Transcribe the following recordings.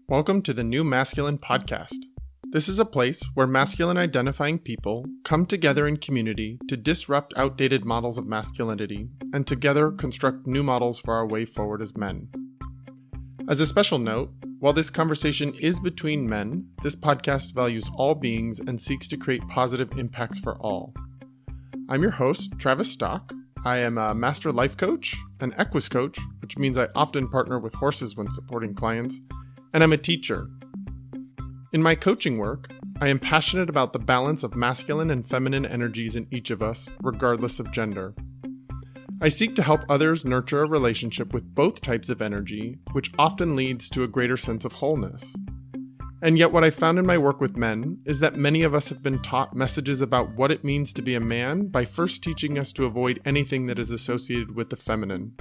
Welcome to the New Masculine Podcast. This is a place where masculine identifying people come together in community to disrupt outdated models of masculinity and together construct new models for our way forward as men. As a special note, while this conversation is between men, this podcast values all beings and seeks to create positive impacts for all. I'm your host, Travis Stock. I am a master life coach, an equus coach, which means I often partner with horses when supporting clients, and I'm a teacher. In my coaching work, I am passionate about the balance of masculine and feminine energies in each of us, regardless of gender. I seek to help others nurture a relationship with both types of energy, which often leads to a greater sense of wholeness. And yet what I found in my work with men is that many of us have been taught messages about what it means to be a man by first teaching us to avoid anything that is associated with the feminine.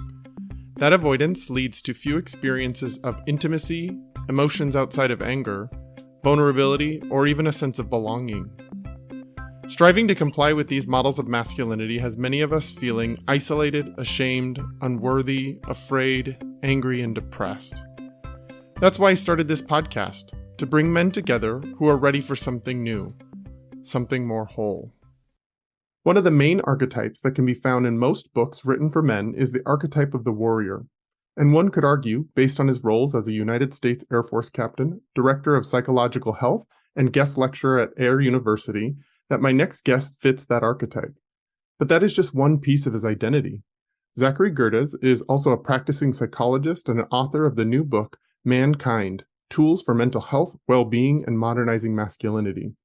That avoidance leads to few experiences of intimacy, emotions outside of anger, vulnerability, or even a sense of belonging. Striving to comply with these models of masculinity has many of us feeling isolated, ashamed, unworthy, afraid, angry, and depressed. That's why I started this podcast, to bring men together who are ready for something new, something more whole. One of the main archetypes that can be found in most books written for men is the archetype of the warrior. And one could argue, based on his roles as a United States Air Force captain, director of psychological health, and guest lecturer at Air University, that my next guest fits that archetype. But that is just one piece of his identity. Zachary Gerdes is also a practicing psychologist and an author of the new book, Mankind: Tools for Mental Health, Well-Being, and Modernizing Masculinity.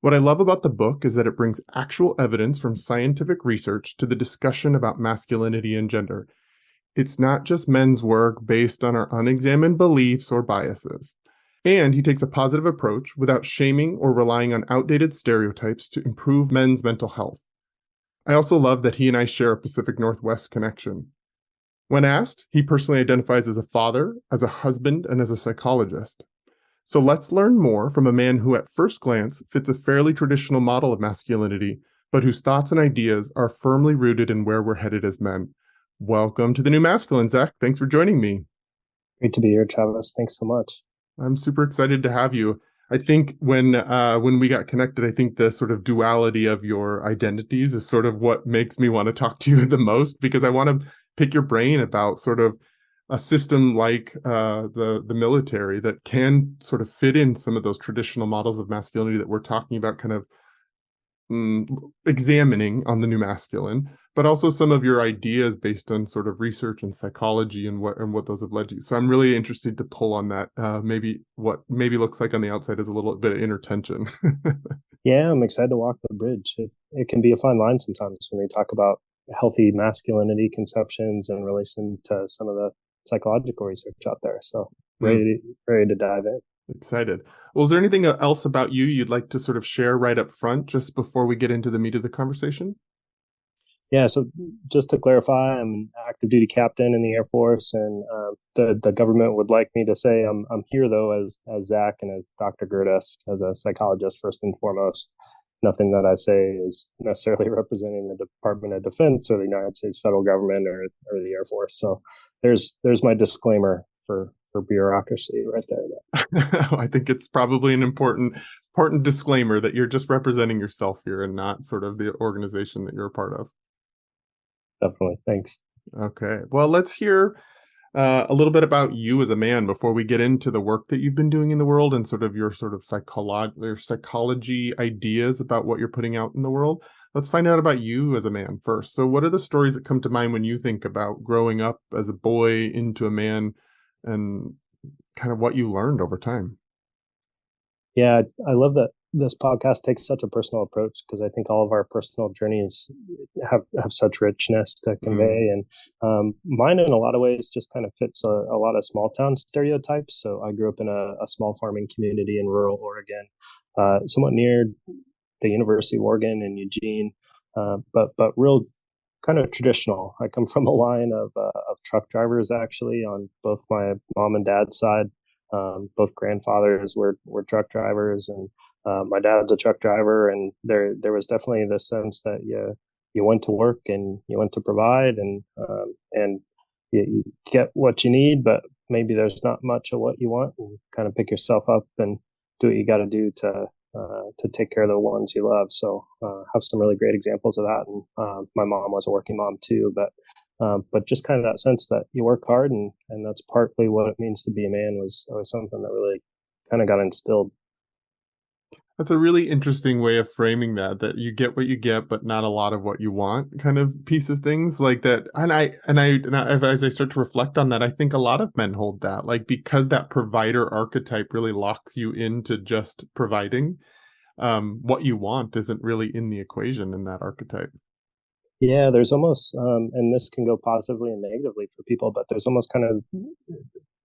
What I love about the book is that it brings actual evidence from scientific research to the discussion about masculinity and gender. It's not just men's work based on our unexamined beliefs or biases. And he takes a positive approach without shaming or relying on outdated stereotypes to improve men's mental health. I also love that he and I share a Pacific Northwest connection. When asked, he personally identifies as a father, as a husband, and as a psychologist. So let's learn more from a man who at first glance fits a fairly traditional model of masculinity, but whose thoughts and ideas are firmly rooted in where we're headed as men. Welcome to the New Masculine, Zach. Thanks for joining me. Great to be here, Travis. Thanks so much. I'm super excited to have you. I think when we got connected, I think the sort of duality of your identities is sort of what makes me want to talk to you the most, because I want to pick your brain about sort of a system like the military that can sort of fit in some of those traditional models of masculinity that we're talking about, kind of examining on the New Masculine, but also some of your ideas based on sort of research and psychology and what those have led to. So I'm really interested to pull on that. Maybe what looks like on the outside is a little bit of inner tension. Yeah, I'm excited to walk the bridge. It can be a fine line sometimes when we talk about healthy masculinity conceptions in relation to some of the psychological research out there. So ready to dive in. Excited. Well, is there anything else about you you'd like to sort of share right up front just before we get into the meat of the conversation? Yeah, so just to clarify, I'm an active duty captain in the Air Force, and the government would like me to say I'm here though as Zach and as Dr. Gerdes, as a psychologist first and foremost. Nothing that I say is necessarily representing the Department of Defense or the United States federal government or the Air Force. So there's my disclaimer for bureaucracy right there. I think it's probably an important disclaimer that you're just representing yourself here and not sort of the organization that you're a part of. Definitely. Thanks. Okay. Well, let's hear a little bit about you as a man before we get into the work that you've been doing in the world and sort of your psychology ideas about what you're putting out in the world. Let's find out about you as a man first. So what are the stories that come to mind when you think about growing up as a boy into a man and kind of what you learned over time? Yeah, I love that this podcast takes such a personal approach, because I think all of our personal journeys have such richness to convey. And mine, in a lot of ways, just kind of fits a lot of small town stereotypes. So I grew up in a small farming community in rural Oregon, somewhat near the University of Oregon in Eugene, but real kind of traditional. I come from a line of truck drivers, actually, on both my mom and dad's side. Both grandfathers were truck drivers, and my dad's a truck driver. And there was definitely this sense that you went to work and you went to provide, and you get what you need, but maybe there's not much of what you want, and kind of pick yourself up and do what you got to do to take care of the ones you love. So have some really great examples of that. And my mom was a working mom too, but just kind of that sense that you work hard, and that's partly what it means to be a man was always something that really kind of got instilled. That's a really interesting way of framing that you get what you get, but not a lot of what you want kind of piece of things like that. As I start to reflect on that, I think a lot of men hold that, like, because that provider archetype really locks you into just providing, what you want isn't really in the equation in that archetype. Yeah, there's almost, and this can go positively and negatively for people, but there's almost kind of,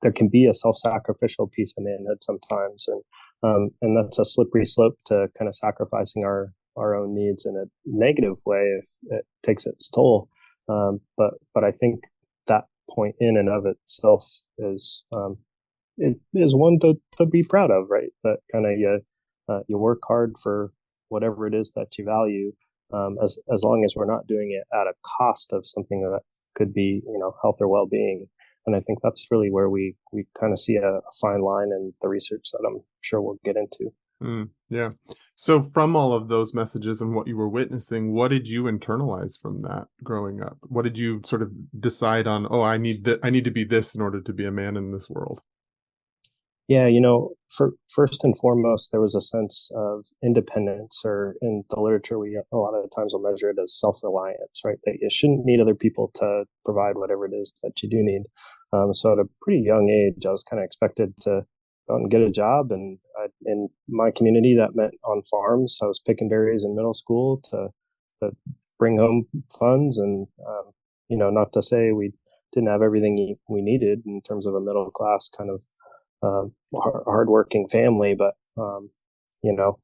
there can be a self-sacrificial piece of manhood sometimes, and that's a slippery slope to kind of sacrificing our own needs in a negative way if it takes its toll. But I think that point in and of itself is it is one to be proud of, right? That kind of you work hard for whatever it is that you value, as long as we're not doing it at a cost of something that could be, health or well-being. And I think that's really where we kind of see a fine line in the research that I'm sure we'll get into. Yeah. So from all of those messages and what you were witnessing, what did you internalize from that growing up? What did you sort of decide on? Oh, I need to be this in order to be a man in this world. Yeah, first and foremost, there was a sense of independence, or in the literature, we a lot of the times will measure it as self-reliance, right? That you shouldn't need other people to provide whatever it is that you do need. So at a pretty young age, I was kind of expected to go out and get a job. And in my community, that meant on farms. I was picking berries in middle school to bring home funds. And, not to say we didn't have everything we needed in terms of a middle class kind of hardworking family, but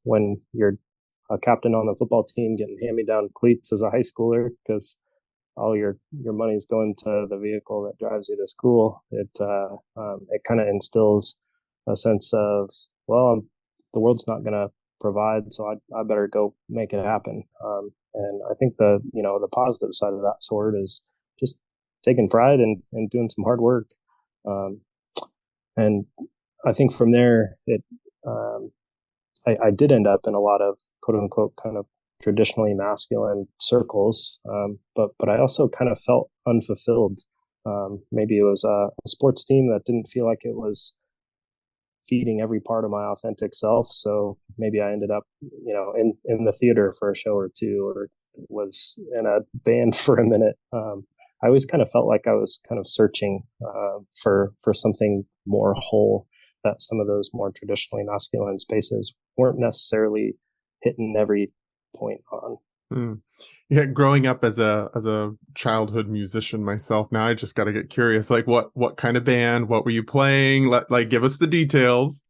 when you're a captain on the football team getting hand-me-down cleats as a high schooler because all your money's going to the vehicle that drives you to school, it kind of instills a sense of, well, the world's not going to provide, so I better go make it happen. And I think the positive side of that sword is just taking pride and doing some hard work. And I think from there, I did end up in a lot of quote unquote kind of traditionally masculine circles, but I also kind of felt unfulfilled. Maybe it was a sports team that didn't feel like it was feeding every part of my authentic self. So maybe I ended up, in the theater for a show or two, or was in a band for a minute. I always kind of felt like I was kind of searching for something more whole, that some of those more traditionally masculine spaces weren't necessarily hitting every point on. Yeah, growing up as a childhood musician myself, now I just got to get curious. Like, what kind of band? What were you playing? Give us the details.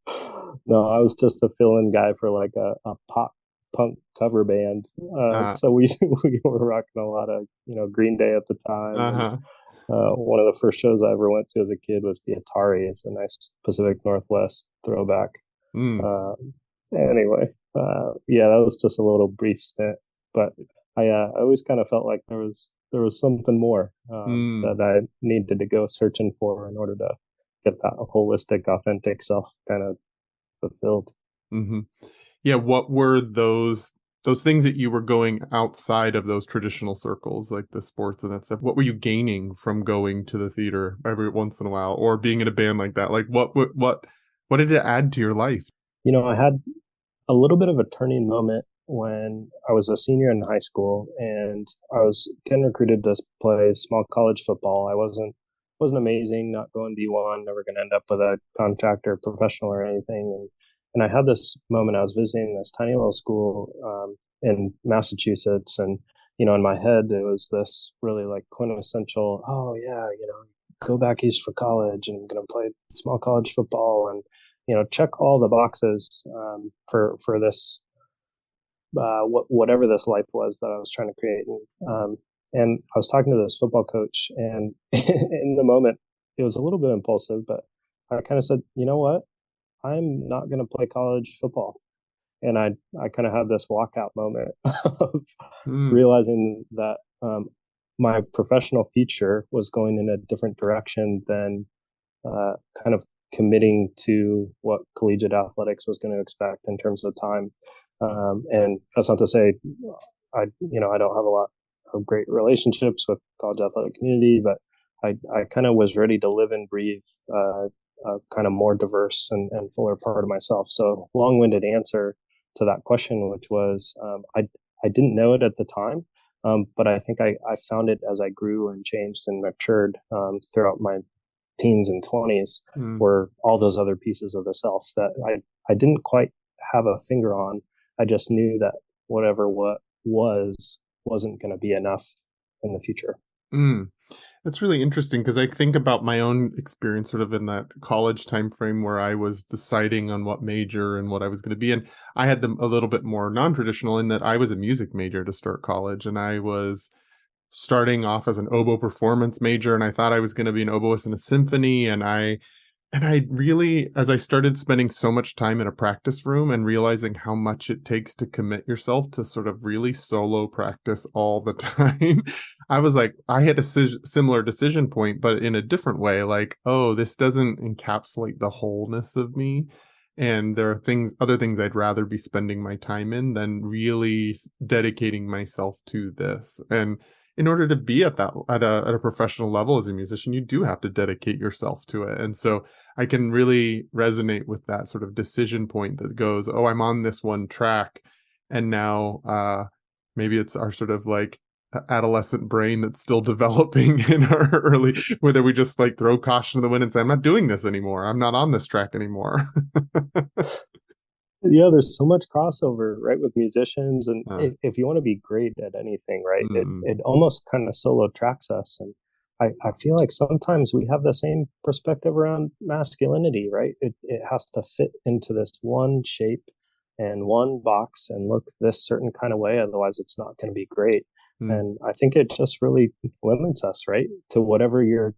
No, I was just a fill-in guy for like a pop punk cover band. So we were rocking a lot of Green Day at the time. Uh-huh. One of the first shows I ever went to as a kid was the Atari. It's a nice Pacific Northwest throwback. Anyway, yeah, that was just a little brief stint, but I always kind of felt like there was something more that I needed to go searching for in order to get that holistic, authentic self kind of fulfilled. Mm-hmm. Yeah, what were those things that you were going outside of those traditional circles, like the sports and that stuff? What were you gaining from going to the theater every once in a while, or being in a band like that? Like, what did it add to your life? I had a little bit of a turning moment when I was a senior in high school, and I was getting recruited to play small college football. I wasn't amazing, not going D1, never going to end up with a contract or professional or anything. And I had this moment. I was visiting this tiny little school in Massachusetts, and in my head it was this really like quintessential, oh yeah, go back east for college, and I'm going to play small college football, and check all the boxes for this whatever this life was that I was trying to create. And I was talking to this football coach, and in the moment it was a little bit impulsive, but I kind of said, you know what? I'm not going to play college football. And I kind of had this walkout moment of realizing that my professional future was going in a different direction than kind of committing to what collegiate athletics was going to expect in terms of time. And that's not to say I don't have a lot of great relationships with college athletic community, but I kind of was ready to live and breathe a kind of more diverse and fuller part of myself. So long-winded answer to that question, which was I didn't know it at the time, but I think I found it as I grew and changed and matured throughout my teens and 20s, were all those other pieces of the self that I didn't quite have a finger on. I just knew that whatever what wasn't going to be enough in the future. That's really interesting because I think about my own experience sort of in that college time frame where I was deciding on what major and what I was going to be. And I had them a little bit more non-traditional in that I was a music major to start college, and I was starting off as an oboe performance major, and I thought I was going to be an oboist in a symphony. And I really, as I started spending so much time in a practice room and realizing how much it takes to commit yourself to sort of really solo practice all the time, I was like, I had a similar decision point, but in a different way. Like, oh, this doesn't encapsulate the wholeness of me. And there are other things I'd rather be spending my time in than really dedicating myself to this. And in order to be at a professional level as a musician, you do have to dedicate yourself to it. And so I can really resonate with that sort of decision point that goes, oh, I'm on this one track, and now maybe it's our sort of like adolescent brain that's still developing in our early, whether we just like throw caution to the wind and say, I'm not doing this anymore. I'm not on this track anymore. Yeah, there's so much crossover, right, with musicians, and if you want to be great at anything, right, it almost kind of solo tracks us. And I feel like sometimes we have the same perspective around masculinity, right? It has to fit into this one shape and one box and look this certain kind of way, otherwise it's not going to be great. And I think it just really limits us, right, to whatever your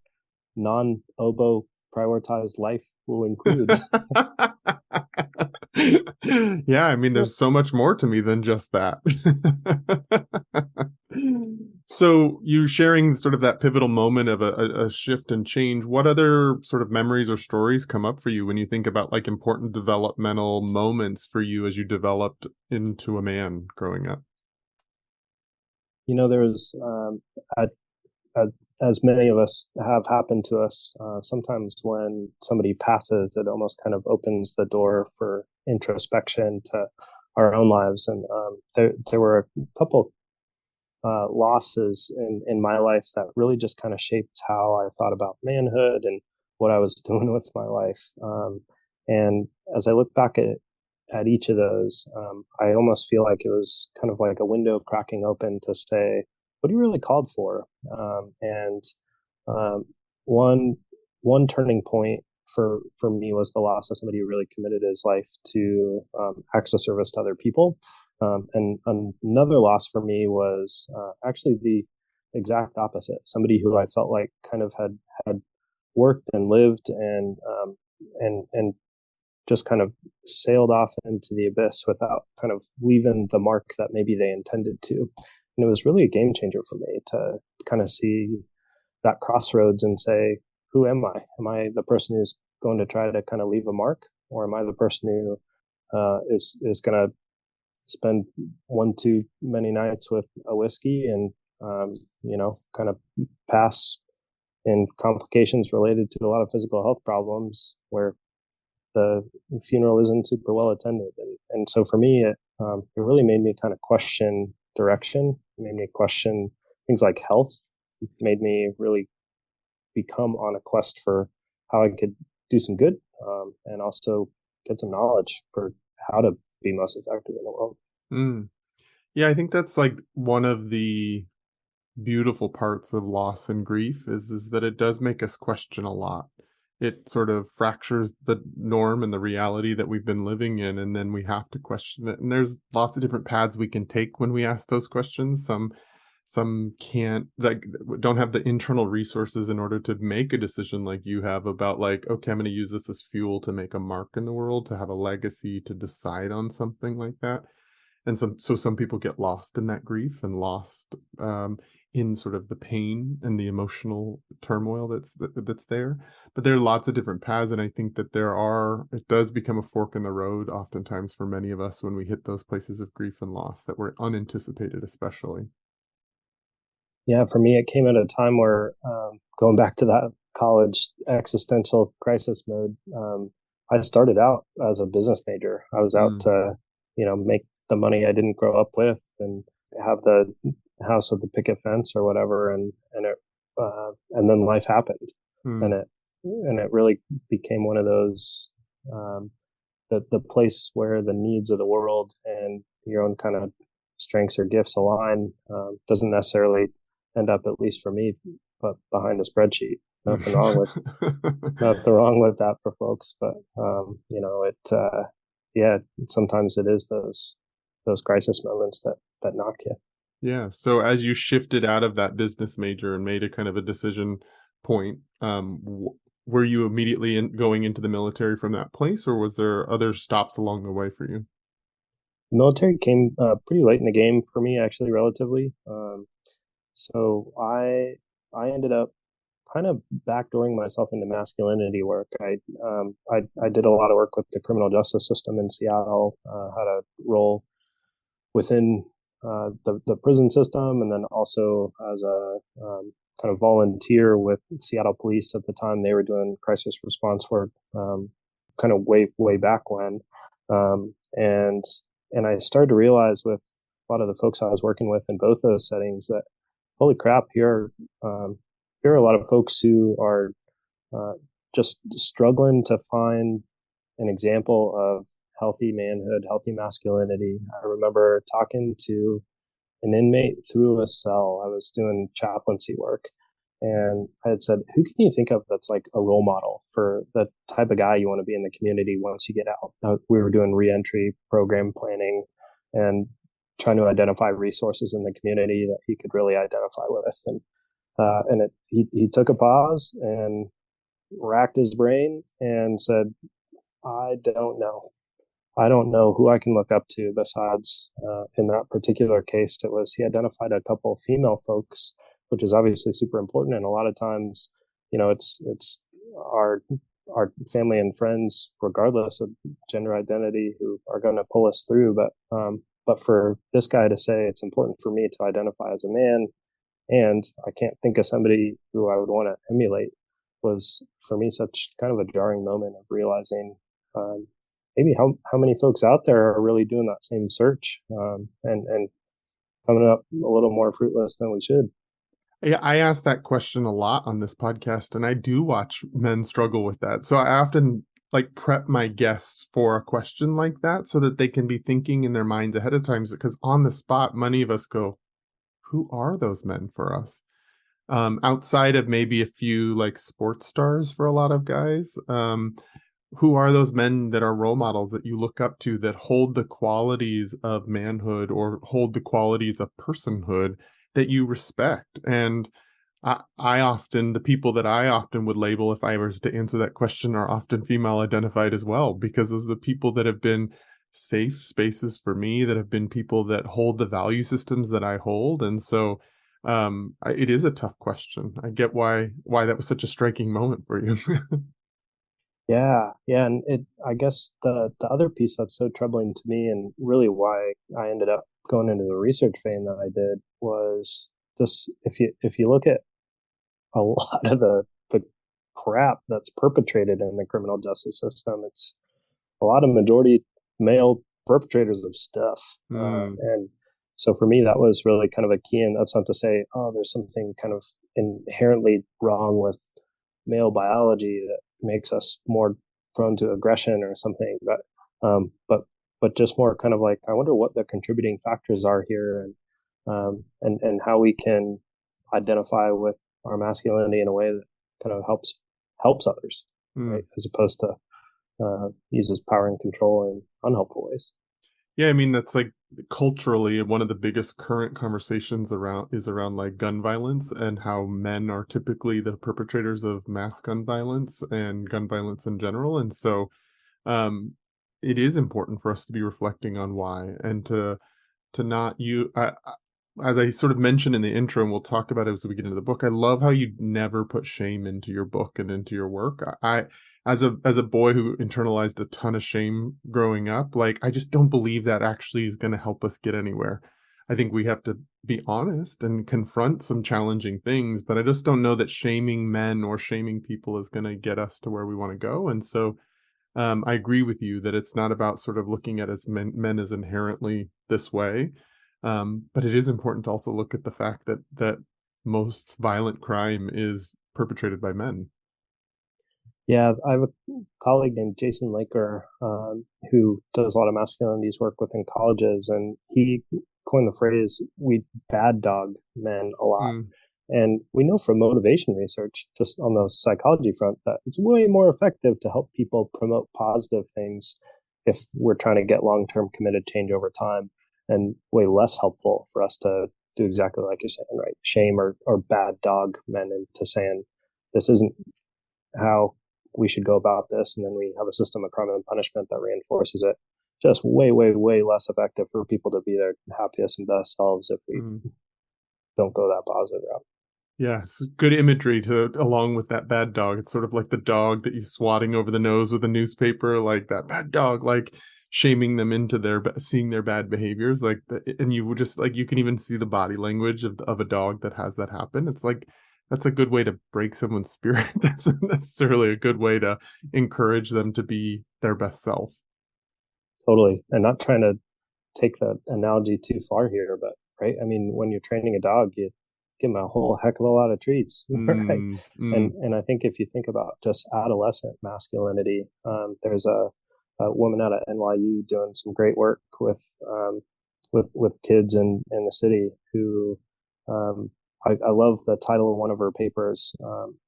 non-oboe prioritized life will include. Yeah, I mean, there's so much more to me than just that. So you sharing sort of that pivotal moment of a shift and change. What other sort of memories or stories come up for you when you think about like important developmental moments for you as you developed into a man growing up? There's as many of us have happened to us, sometimes when somebody passes, it almost kind of opens the door for introspection to our own lives. And there were a couple losses in my life that really just kind of shaped how I thought about manhood and what I was doing with my life. And as I look back at each of those, I almost feel like it was kind of like a window cracking open to say, what are you really called for? And one turning point for me was the loss of somebody who really committed his life to acts of service to other people. And another loss for me was actually the exact opposite. Somebody who I felt like kind of had worked and lived and just kind of sailed off into the abyss without kind of leaving the mark that maybe they intended to. And it was really a game changer for me to kind of see that crossroads and say, who am I? Am I the person who's going to try to kind of leave a mark? Or am I the person who is going to spend one too many nights with a whiskey and, kind of pass in complications related to a lot of physical health problems where the funeral isn't super well attended? And so for me, it really made me kind of question direction, made me question things like health. It made me really become on a quest for how I could do some good and also get some knowledge for how to be most effective in the world. Yeah, I think that's like one of the beautiful parts of loss and grief is that it does make us question a lot. It sort of fractures the norm and the reality that we've been living in, and then we have to question it. And there's lots of different paths we can take when we ask those questions. Some can't, like, don't have the internal resources in order to make a decision like you have about like, okay, I'm going to use this as fuel to make a mark in the world, to have a legacy, to decide on something like that. And some people get lost in that grief and lost in sort of the pain and the emotional turmoil that's there. But there are lots of different paths, and I think that it does become a fork in the road oftentimes for many of us when we hit those places of grief and loss that were unanticipated, especially. Yeah, for me, it came at a time where, going back to that college existential crisis mode, I started out as a business major. I was out Mm. to, make the money I didn't grow up with and have the house with the picket fence or whatever. And then life happened, and Mm. it really became one of those, um, the place where the needs of the world and your own kind of strengths or gifts align, doesn't necessarily end up, at least for me, but behind a spreadsheet. Nothing wrong with that for folks, but yeah, sometimes it is those crisis moments that knock you. Yeah. So as you shifted out of that business major and made a kind of a decision point, were you immediately going into the military from that place, or was there other stops along the way for you? The military came pretty late in the game for me, actually, relatively. So I ended up kind of backdooring myself into masculinity work. I did a lot of work with the criminal justice system in Seattle. Had a role within the prison system, and then also as a kind of volunteer with Seattle Police at the time. They were doing crisis response work, kind of way back when, and I started to realize with a lot of the folks I was working with in both those settings that holy crap, here are a lot of folks who are just struggling to find an example of healthy manhood, healthy masculinity. I remember talking to an inmate through a cell. I was doing chaplaincy work, and I had said, "Who can you think of that's like a role model for the type of guy you want to be in the community once you get out?" We were doing reentry program planning and trying to identify resources in the community that he could really identify with. He took a pause and racked his brain and said, "I don't know. I don't know who I can look up to besides, in that particular case, it was he identified a couple of female folks, which is obviously super important. And a lot of times, it's our family and friends, regardless of gender identity, who are going to pull us through. But for this guy to say it's important for me to identify as a man, and I can't think of somebody who I would want to emulate, was for me such kind of a jarring moment of realizing, maybe how many folks out there are really doing that same search, and coming up a little more fruitless than we should. Yeah, I ask that question a lot on this podcast, and I do watch men struggle with that. So I often like prep my guests for a question like that so that they can be thinking in their minds ahead of time. Because on the spot, many of us go, who are those men for us? Outside of maybe a few like sports stars for a lot of guys, who are those men that are role models that you look up to that hold the qualities of manhood or hold the qualities of personhood that you respect? And the people that I often would label if I was to answer that question are often female identified as well, because those are the people that have been safe spaces for me, that have been people that hold the value systems that I hold. And so it is a tough question. I get why that was such a striking moment for you. Yeah, and I guess the other piece that's so troubling to me, and really why I ended up going into the research vein that I did, was just if you look at a lot of the crap that's perpetrated in the criminal justice system, it's a lot of majority male perpetrators of stuff. Mm. And so for me, that was really kind of a key. And that's not to say, oh, there's something kind of inherently wrong with male biology that makes us more prone to aggression or something. But just more kind of like, I wonder what the contributing factors are here, and how we can identify with our masculinity in a way that kind of helps others, right? Mm. As opposed to uses power and control in unhelpful ways. Yeah, I mean that's like culturally one of the biggest current conversations around like gun violence and how men are typically the perpetrators of mass gun violence and gun violence in general. And so um it is important for us to be reflecting on why and to to not you. As I sort of mentioned in the intro, and we'll talk about it as we get into the book, I love how you never put shame into your book and into your work. As a boy who internalized a ton of shame growing up, like I just don't believe that actually is going to help us get anywhere. I think we have to be honest and confront some challenging things, but I just don't know that shaming men or shaming people is going to get us to where we want to go. And so I agree with you that it's not about sort of looking at as men as inherently this way, but it is important to also look at the fact that most violent crime is perpetrated by men. Yeah, I have a colleague named Jason Laker who does a lot of masculinities work within colleges, and he coined the phrase "we bad dog men" a lot. Mm, And we know from motivation research, just on the psychology front, that it's way more effective to help people promote positive things if we're trying to get long-term committed change over time, and way less helpful for us to do exactly like you're saying, right? Shame or bad dog men into saying this isn't how we should go about this, and then we have a system of crime and punishment that reinforces it. Just way, way, way less effective for people to be their happiest and best selves if we mm. don't go that positive route. Yeah, it's good imagery to along with that bad dog. It's sort of like the dog that you swatting over the nose with a newspaper, like that bad dog, like shaming them into seeing their bad behaviors, like and you would just like you can even see the body language of a dog that has that happen. It's like that's a good way to break someone's spirit. That's not necessarily a good way to encourage them to be their best self. Totally. And not trying to take that analogy too far here, but right. I mean, when you're training a dog, you give them a whole heck of a lot of treats, right? Mm, mm, And I think if you think about just adolescent masculinity, there's a woman out of NYU doing some great work with kids in the city who I love the title of one of her papers.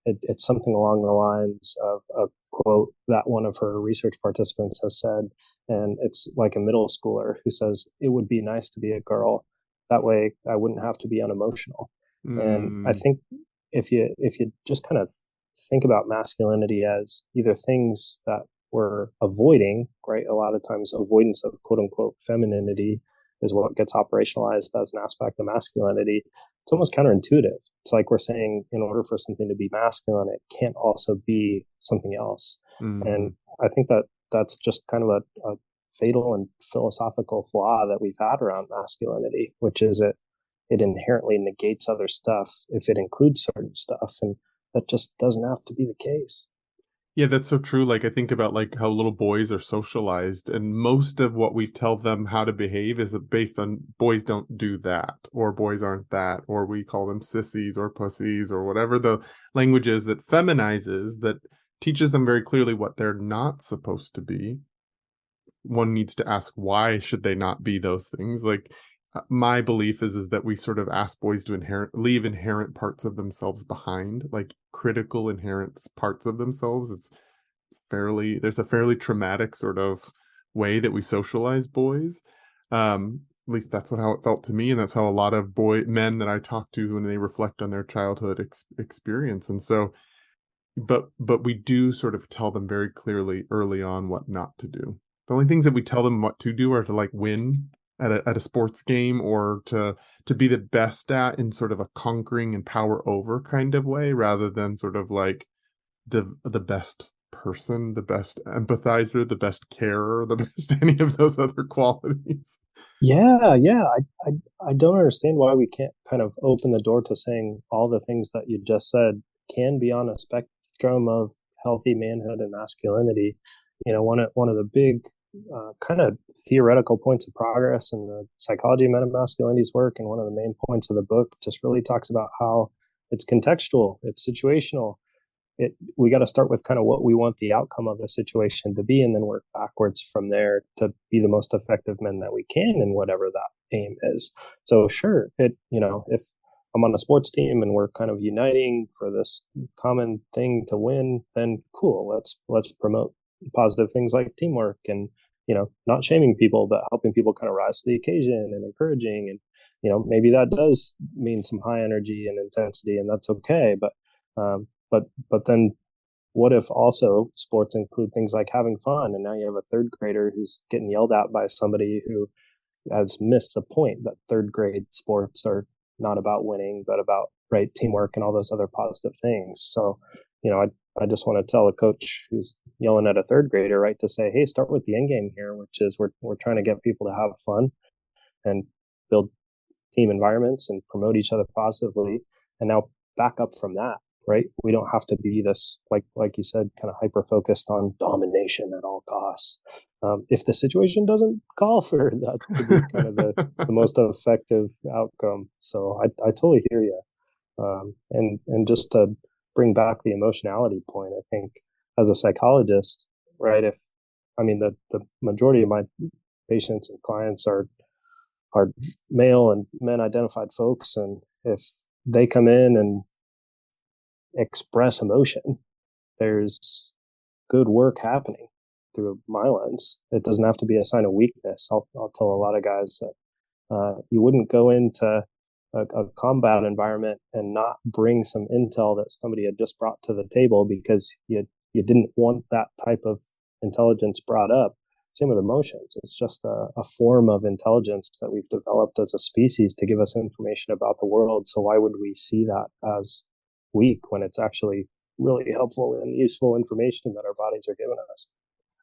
It's something along the lines of a quote that one of her research participants has said, and it's like a middle schooler who says, "It would be nice to be a girl. That way, I wouldn't have to be unemotional." And I mm, think if you just kind of think about masculinity as either things that we're avoiding, right? A lot of times, avoidance of quote unquote femininity is what gets operationalized as an aspect of masculinity. It's almost counterintuitive. It's like we're saying in order for something to be masculine, it can't also be something else. And mm. I think that that's just kind of a fatal and philosophical flaw that we've had around masculinity, which is it inherently negates other stuff if it includes certain stuff. And that just doesn't have to be the case. Yeah, that's so true. Like I think about like how little boys are socialized, and most of what we tell them how to behave is based on boys don't do that, or boys aren't that, or we call them sissies or pussies or whatever the language is that feminizes, that teaches them very clearly what they're not supposed to be. One needs to ask why should they not be those things? Like my belief is that we sort of ask boys to leave inherent parts of themselves behind, like critical inherent parts of themselves. There's a fairly traumatic sort of way that we socialize boys. At least that's how it felt to me, and that's how a lot of men that I talk to when they reflect on their childhood experience. And so, but we do sort of tell them very clearly early on what not to do. The only things that we tell them what to do are to like win at a sports game, or to be the best at in sort of a conquering and power over kind of way, rather than sort of like the best person, the best empathizer, the best carer, the best any of those other qualities. Yeah. I don't understand why we can't kind of open the door to saying all the things that you just said can be on a spectrum of healthy manhood and masculinity. You know, one of the big kind of theoretical points of progress in the psychology of metamasculinity's work, and one of the main points of the book, just really talks about how it's contextual, it's situational. We got to start with kind of what we want the outcome of a situation to be, and then work backwards from there to be the most effective men that we can in whatever that aim is. So sure, if I'm on a sports team and we're kind of uniting for this common thing to win, then cool, let's promote positive things like teamwork and not shaming people, but helping people kind of rise to the occasion and encouraging. And maybe that does mean some high energy and intensity, and that's okay. But then what if also sports include things like having fun, and now you have a third grader who's getting yelled at by somebody who has missed the point that third grade sports are not about winning, but about right teamwork and all those other positive things. So, I just want to tell a coach who's yelling at a third grader, right, to say, hey, start with the end game here, which is we're trying to get people to have fun and build team environments and promote each other positively. And now back up from that, right? We don't have to be this, like you said, kind of hyper focused on domination at all costs. If the situation doesn't call for that to be kind of the most effective outcome. So I totally hear you. And just to bring back the emotionality point, I think as a psychologist, right, the majority of my patients and clients are male and men identified folks. And if they come in and express emotion, there's good work happening through my lens. It doesn't have to be a sign of weakness. I'll tell a lot of guys that you wouldn't go into a combat environment and not bring some intel that somebody had just brought to the table because you didn't want that type of intelligence brought up. Same with emotions. It's just a form of intelligence that we've developed as a species to give us information about the world. So why would we see that as weak when it's actually really helpful and useful information that our bodies are giving us?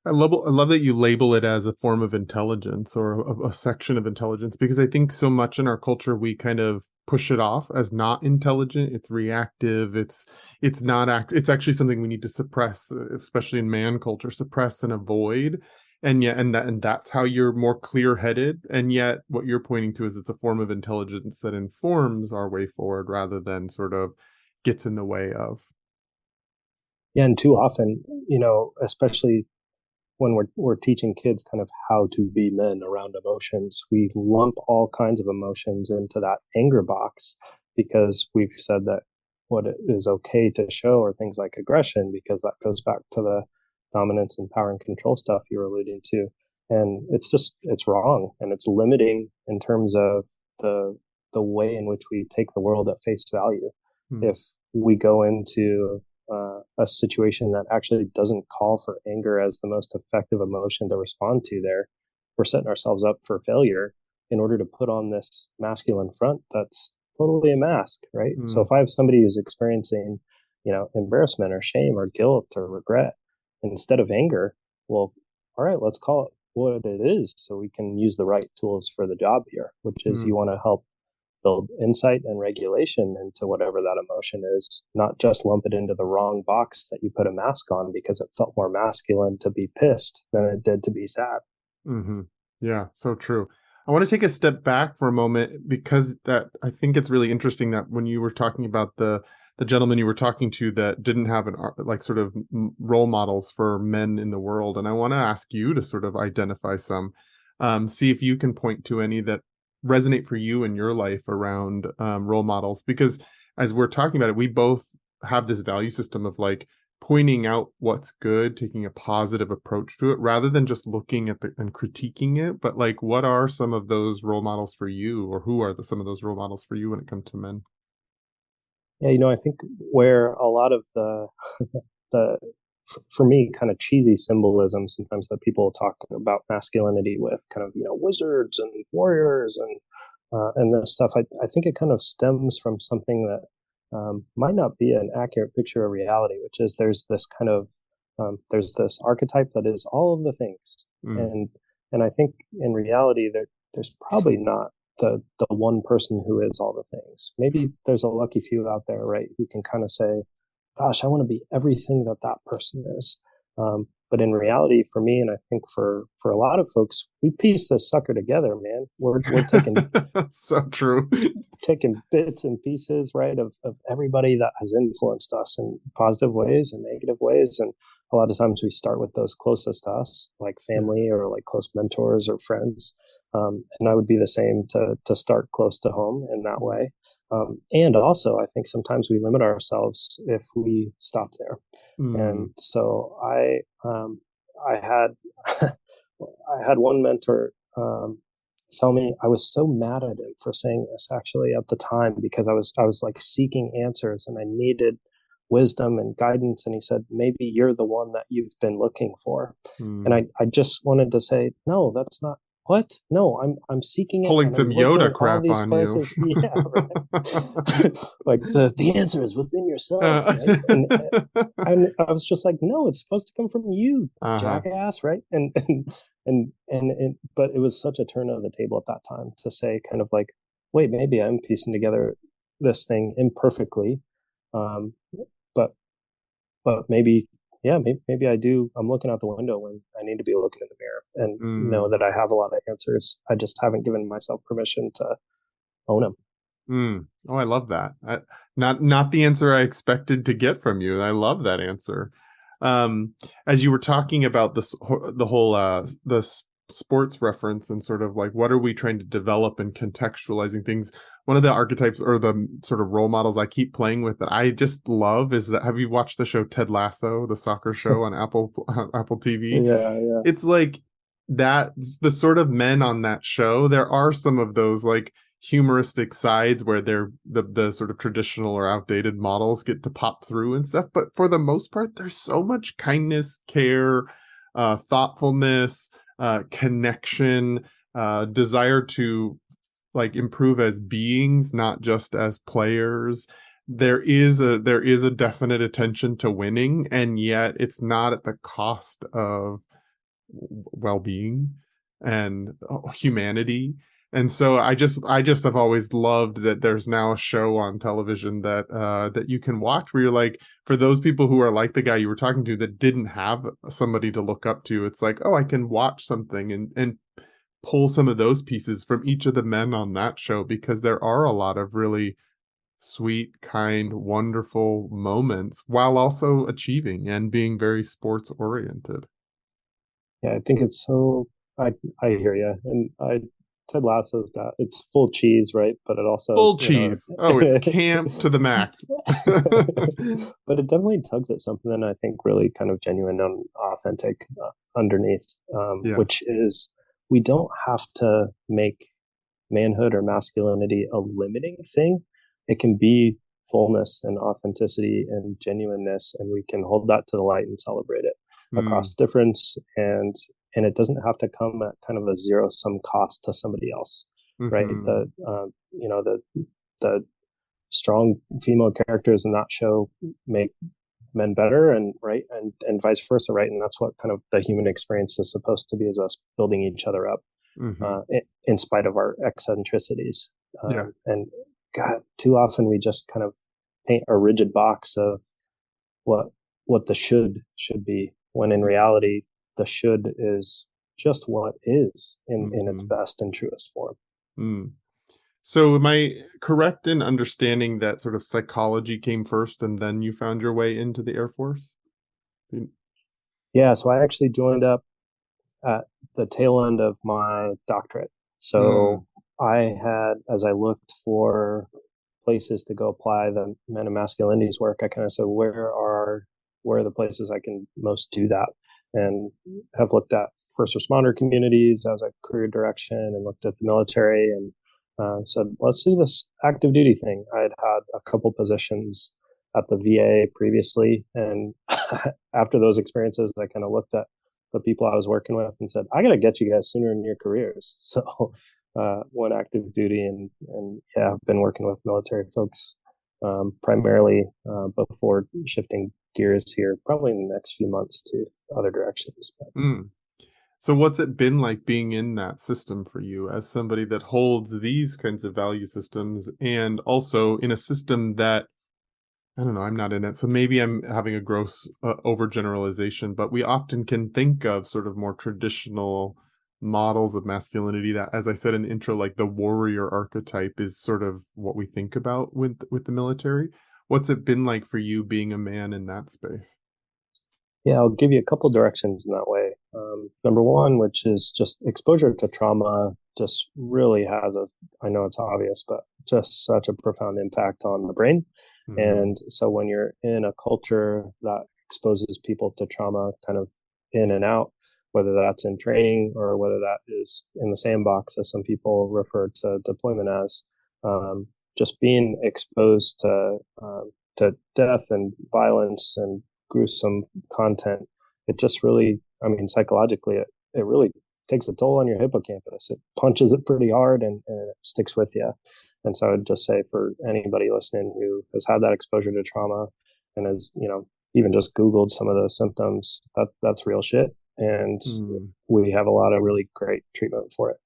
I love that you label it as a form of intelligence or a section of intelligence, because I think so much in our culture we kind of push it off as not intelligent. It's reactive. It's it's actually something we need to suppress, especially in man culture, suppress and avoid. And that's how you're more clear-headed. And yet what you're pointing to is it's a form of intelligence that informs our way forward rather than sort of gets in the way of. Yeah, and too often, especially when we're teaching kids kind of how to be men around emotions, we lump all kinds of emotions into that anger box because we've said that what is okay to show are things like aggression, because that goes back to the dominance and power and control stuff you're alluding to. And it's wrong, and it's limiting in terms of the way in which we take the world at face value. If we go into a situation that actually doesn't call for anger as the most effective emotion to respond to there, we're setting ourselves up for failure in order to put on this masculine front that's totally a mask, right? So if I have somebody who's experiencing, embarrassment or shame or guilt or regret, instead of anger, well, all right, let's call it what it is so we can use the right tools for the job here, which is you want to help build insight and regulation into whatever that emotion is, not just lump it into the wrong box that you put a mask on because it felt more masculine to be pissed than it did to be sad. Mm-hmm. Yeah, so true. I want to take a step back for a moment because I think it's really interesting that when you were talking about the gentleman you were talking to that didn't have sort of role models for men in the world, and I want to ask you to sort of identify some, see if you can point to any that resonate for you in your life around role models, because as we're talking about it, we both have this value system of like pointing out what's good, taking a positive approach to it rather than just looking at and critiquing it. But like, what are some of those role models for you, or who are some of those role models for you when it comes to men? Yeah, I think where a lot of the for me, kind of cheesy symbolism sometimes that people talk about masculinity with, kind of, wizards and warriors and this stuff. I think it kind of stems from something that might not be an accurate picture of reality, which is there's this kind of there's this archetype that is all of the things, and I think in reality there's probably not the one person who is all the things. Maybe there's a lucky few out there, right, who can kind of say, gosh, I want to be everything that person is. But in reality, for me, and I think for a lot of folks, we piece this sucker together, man. We're taking so true, taking bits and pieces, right, of everybody that has influenced us in positive ways and negative ways. And a lot of times we start with those closest to us, like family or like close mentors or friends. And I would be the same to start close to home in that way. And also, I think sometimes we limit ourselves if we stop there. And so I had I had one mentor tell me, I was so mad at him for saying this actually at the time, because I was like seeking answers and I needed wisdom and guidance. And he said, maybe you're the one that you've been looking for. And I just wanted to say, no, that's not what? No, I'm seeking it, Pulling and I'm some looking Yoda all crap these on you. places. Yeah, right. Like the answer is within yourself, right? And I was just like, no, it's supposed to come from you, Uh-huh. jackass, right? But it was such a turn on the table at that time to say, kind of like, wait, maybe I'm piecing together this thing imperfectly, um, but maybe, yeah, maybe I do. I'm looking out the window when I need to be looking in the mirror and know Mm. that I have a lot of answers. I just haven't given myself permission to own them. Mm. Oh, I love that. Not the answer I expected to get from you. I love that answer. As you were talking about this, the whole sports reference and sort of like what are we trying to develop and contextualizing things. One of the archetypes or the sort of role models I keep playing with that I just love is that have you watched the show Ted Lasso, the soccer show on Apple TV? Yeah, yeah. It's like that's the sort of men on that show. There are some of those like humoristic sides where they're the sort of traditional or outdated models get to pop through and stuff, but for the most part there's so much kindness, care, thoughtfulness, connection, desire to like improve as beings, not just as players. There is a definite attention to winning, and yet it's not at the cost of well-being and humanity. And so I just have always loved that there's now a show on television that you can watch where you're like, for those people who are like the guy you were talking to that didn't have somebody to look up to, it's like, oh, I can watch something and pull some of those pieces from each of the men on that show, because there are a lot of really sweet, kind, wonderful moments while also achieving and being very sports oriented. Yeah, I think it's so. I hear you, and I Ted Lasso's got it's full cheese, right? But it also, Full cheese. Oh, it's camp to the max. but it definitely tugs at something that I think really kind of genuine and authentic underneath, Yeah. which is we don't have to make manhood or masculinity a limiting thing. It can be fullness and authenticity and genuineness, and we can hold that to the light and celebrate it Mm, across difference. And it doesn't have to come at kind of a zero sum cost to somebody else, right? hmm The strong female characters in that show make men better, and right, and vice versa, right? And that's what kind of the human experience is supposed to be, is us building each other up, hmm in spite of our eccentricities. Yeah. And God, too often we just kind of paint a rigid box of what the should be, when in reality the should is just what is in its hmm best and truest form. Mm. So am I correct in understanding that sort of psychology came first and then you found your way into the Air Force? Mm. Yeah, so I actually joined up at the tail end of my doctorate. Mm. So I had, as I looked for places to go apply the men and masculinities work, I kind of said, where are the places I can most do that? And have looked at first responder communities as a career direction, and looked at the military, and said, let's do this active duty thing. I had had a couple positions at the VA previously, and after those experiences, I kind of looked at the people I was working with and said, I got to get you guys sooner in your careers. So went active duty, and yeah, I've been working with military folks primarily, before shifting gears here, probably in the next few months to other directions. Mm. So what's it been like being in that system for you as somebody that holds these kinds of value systems and also in a system that I don't know, I'm not in it. So maybe I'm having a gross overgeneralization, but we often can think of sort of more traditional models of masculinity that, as I said in the intro, like the warrior archetype is sort of what we think about with the military. What's it been like for you being a man in that space? Yeah, I'll give you a couple directions in that way. Number one, which is just exposure to trauma, just really has a, I know it's obvious, but just such a profound impact on the brain. Mm, And so when you're in a culture that exposes people to trauma kind of in and out, whether that's in training or whether that is in the sandbox, as some people refer to deployment as, just being exposed to death and violence and gruesome content, it just really, I mean, psychologically, it really takes a toll on your hippocampus. It punches it pretty hard, and it sticks with you. And so I would just say for anybody listening who has had that exposure to trauma and has, even just Googled some of those symptoms, that's real shit. And we have a lot of really great treatment for it.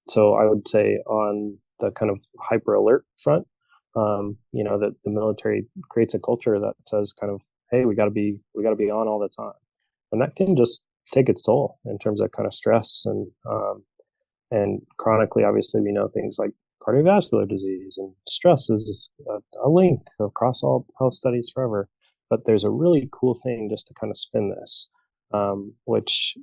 So I would say on the kind of hyper alert front, that the military creates a culture that says kind of, hey, we got to be on all the time. And that can just take its toll in terms of kind of stress and chronically, obviously, we know things like cardiovascular disease and stress is a link across all health studies forever. But there's a really cool thing just to kind of spin this, which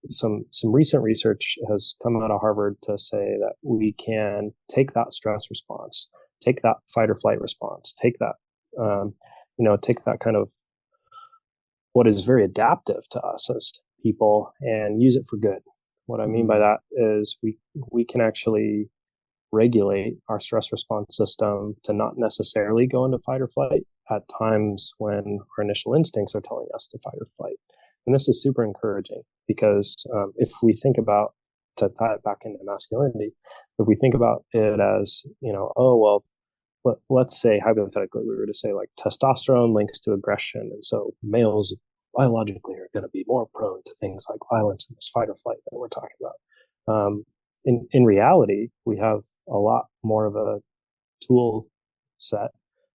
some recent research has come out of Harvard to say that we can take that stress response, take that fight or flight response, take that, take that kind of what is very adaptive to us as people and use it for good. What I mean by that is we can actually regulate our stress response system to not necessarily go into fight or flight at times when our initial instincts are telling us to fight or flight. And this is super encouraging because if we think about, to tie it back into masculinity, if we think about it as, let's say hypothetically we were to say like testosterone links to aggression. And so males biologically are going to be more prone to things like violence and this fight or flight that we're talking about. In reality, we have a lot more of a tool set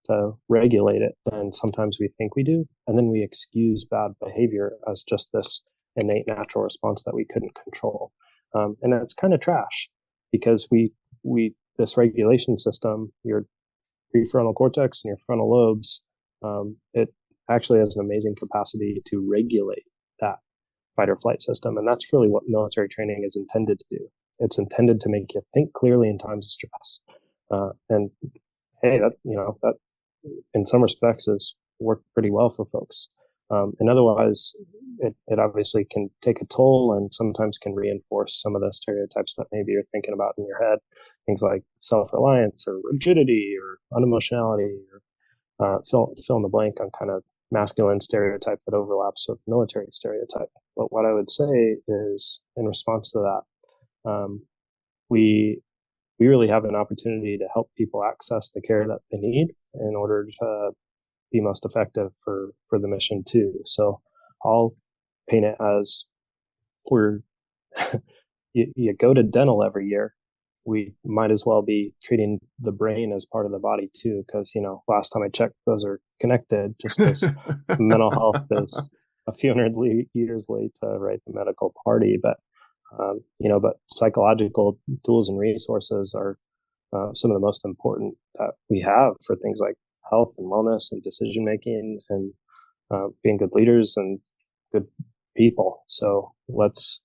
to regulate it than sometimes we think we do. And then we excuse bad behavior as just this innate natural response that we couldn't control. And that's kind of trash because this regulation system, your prefrontal cortex and your frontal lobes, it actually has an amazing capacity to regulate that fight or flight system. And that's really what military training is intended to do. It's intended to make you think clearly in times of stress. And hey, that in some respects has worked pretty well for folks. And otherwise, it obviously can take a toll and sometimes can reinforce some of the stereotypes that maybe you're thinking about in your head. Things like self-reliance or rigidity or unemotionality or fill in the blank on kind of masculine stereotype that overlaps with military stereotype. But what I would say is in response to that, we really have an opportunity to help people access the care that they need in order to be most effective for the mission too. So I'll paint it as you go to dental every year. We might as well be treating the brain as part of the body too, because last time I checked, those are connected. Just because mental health is a few hundred years late to write the medical party, but psychological tools and resources are some of the most important that we have for things like health and wellness and decision making and being good leaders and good people. So let's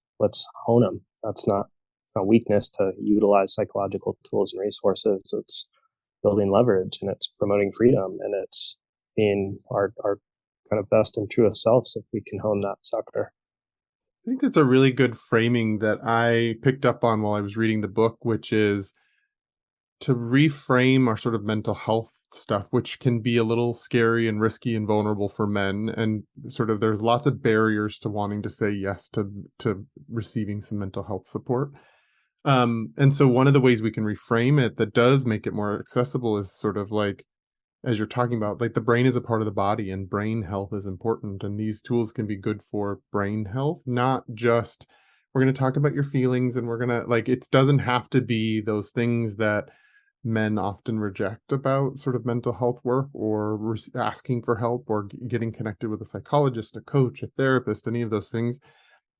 hone them. It's not weakness to utilize psychological tools and resources. It's building leverage and it's promoting freedom and it's being our kind of best and truest selves if we can hone that sucker. I think that's a really good framing that I picked up on while I was reading the book, which is to reframe our sort of mental health stuff, which can be a little scary and risky and vulnerable for men. And sort of there's lots of barriers to wanting to say yes to receiving some mental health support. And so one of the ways we can reframe it that does make it more accessible is sort of like, as you're talking about, like the brain is a part of the body and brain health is important. And these tools can be good for brain health, not just, we're going to talk about your feelings and we're going to it doesn't have to be those things that men often reject about sort of mental health work or asking for help or getting connected with a psychologist, a coach, a therapist, any of those things.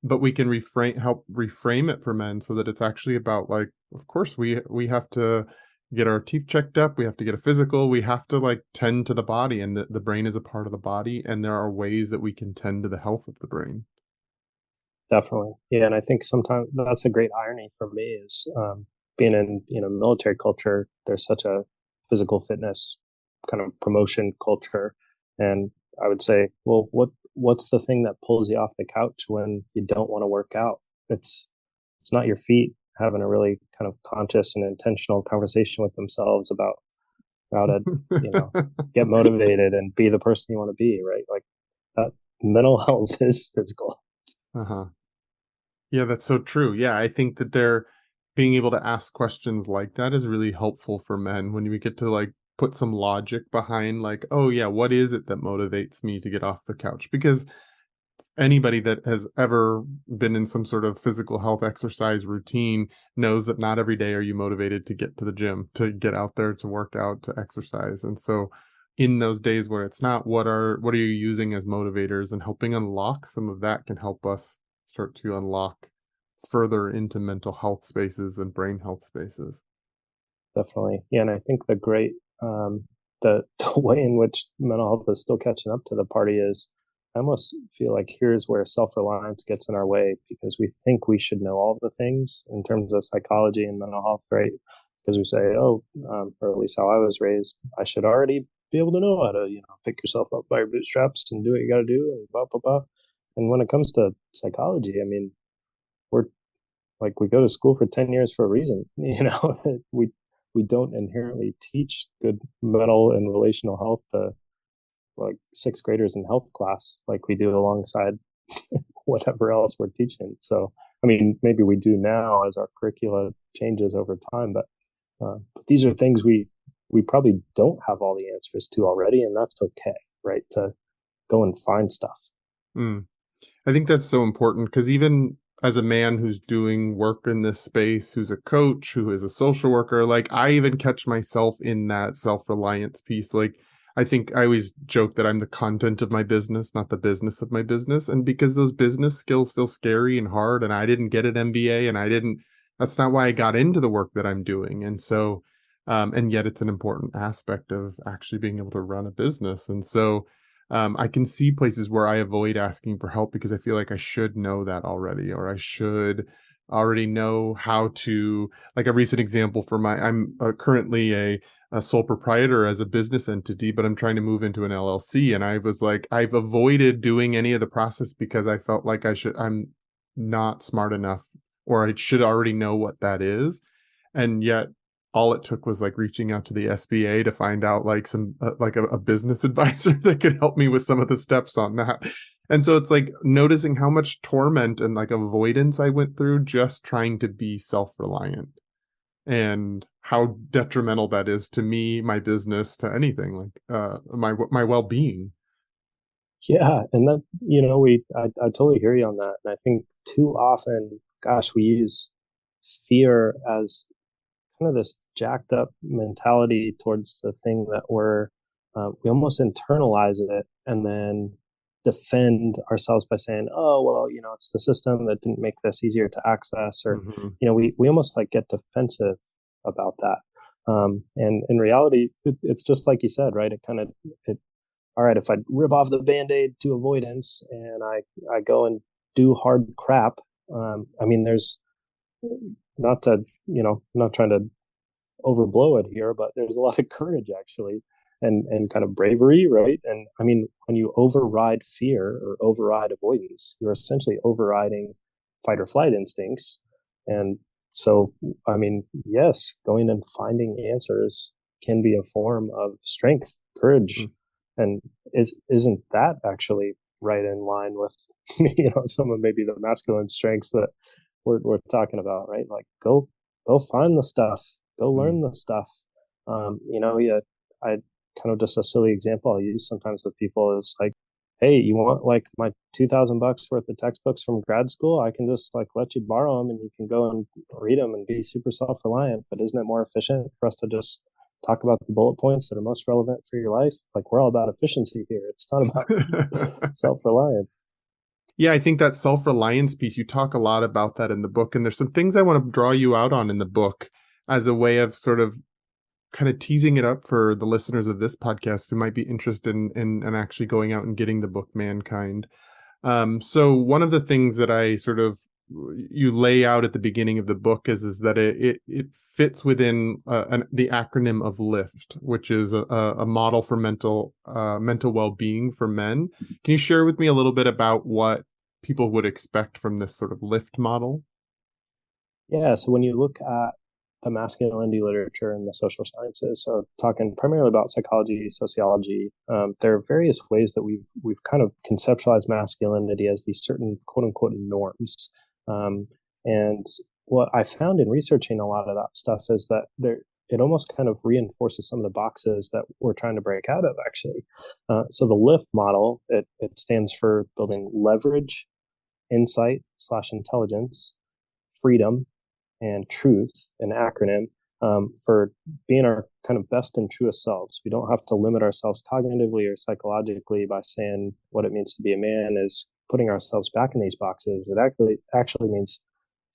But we can help reframe it for men so that it's actually about of course we have to get our teeth checked up. We have to get a physical. We have to tend to the body, and the brain is a part of the body. And there are ways that we can tend to the health of the brain. Definitely. Yeah. And I think sometimes that's a great irony for me is being in, military culture, there's such a physical fitness kind of promotion culture. And I would say, well, what's the thing that pulls you off the couch when you don't want to work out? It's not your feet having a really kind of conscious and intentional conversation with themselves about how to, get motivated and be the person you want to be, right? Like that mental health is physical. Uh-huh. Yeah, that's so true. Yeah, I think that they're being able to ask questions like that is really helpful for men when we get to like put some logic behind like, oh yeah, what is it that motivates me to get off the couch? Because anybody that has ever been in some sort of physical health exercise routine knows that not every day are you motivated to get to the gym, to get out there, to work out, to exercise. And so in those days where it's not, what are you using as motivators, and helping unlock some of that can help us start to unlock further into mental health spaces and brain health spaces. Definitely. Yeah. And I think the way in which mental health is still catching up to the party is, I almost feel like here's where self-reliance gets in our way, because we think we should know all the things in terms of psychology and mental health, right? Because we say, oh, or at least how I was raised, I should already be able to know how to, pick yourself up by your bootstraps and do what you got to do and blah, blah, blah. And when it comes to psychology, I mean, we're like, we go to school for 10 years for a reason. We don't inherently teach good mental and relational health to like sixth graders in health class like we do alongside whatever else we're teaching. So I mean, maybe we do now as our curricula changes over time, but these are things we probably don't have all the answers to already, and that's okay, right? To go and find stuff. Mm. I think that's so important because even as a man who's doing work in this space, who's a coach, who is a social worker, like I even catch myself in that self-reliance piece. Like I think I always joke that I'm the content of my business, not the business of my business. And because those business skills feel scary and hard, and I didn't get an MBA, and that's not why I got into the work that I'm doing. And so, and yet it's an important aspect of actually being able to run a business. And so, I can see places where I avoid asking for help because I feel like I should know that already, or I should already know how to. Like a recent example for I'm currently a sole proprietor as a business entity, but I'm trying to move into an LLC. And I was like, I've avoided doing any of the process because I felt like I'm not smart enough, or I should already know what that is. And yet all it took was like reaching out to the SBA to find out like some like a business advisor that could help me with some of the steps on that. And so it's like noticing how much torment and like avoidance I went through just trying to be self-reliant, and how detrimental that is to me, my business, to anything, like my well-being. Yeah, and that I totally hear you on that, and I think too often, gosh, we use fear as kind of this jacked up mentality towards the thing that we almost internalize it and then defend ourselves by saying, oh, well, it's the system that didn't make this easier to access, or, Mm-hmm. we almost like get defensive about that. And in reality, it's just like you said, right? All right, if I rip off the Band-Aid to avoidance and I go and do hard crap, I mean, there's not trying to overblow it here, but there's a lot of courage actually, and kind of bravery, right? And I mean, when you override fear or override avoidance, you're essentially overriding fight or flight instincts. And so, I mean, yes, going and finding answers can be a form of strength, courage, and isn't that actually right in line with some of maybe the masculine strengths that we're talking about, right? Like go find the stuff, go learn the stuff. Yeah, I kind of just a silly example I use sometimes with people is like, hey, you want like my $2,000 worth of textbooks from grad school? I can just like let you borrow them and you can go and read them and be super self-reliant. But isn't it more efficient for us to just talk about the bullet points that are most relevant for your life? Like we're all about efficiency here. It's not about self-reliance. Yeah, I think that self-reliance piece, you talk a lot about that in the book. And there's some things I want to draw you out on in the book as a way of sort of kind of teasing it up for the listeners of this podcast who might be interested in actually going out and getting the book Mankind. So one of the things that I sort of you lay out at the beginning of the book is that it fits within the acronym of LIFT, which is a model for mental well-being for men. Can you share with me a little bit about what people would expect from this sort of LIFT model? Yeah, so when you look at the masculinity literature and the social sciences, so talking primarily about psychology, sociology, there are various ways that we've kind of conceptualized masculinity as these certain quote unquote norms And what I found in researching a lot of that stuff is that it almost kind of reinforces some of the boxes that we're trying to break out of, actually. So the LIFT model, it stands for building leverage, insight / intelligence, freedom, and truth, an acronym, for being our kind of best and truest selves. We don't have to limit ourselves cognitively or psychologically by saying what it means to be a man is putting ourselves back in these boxes. It actually means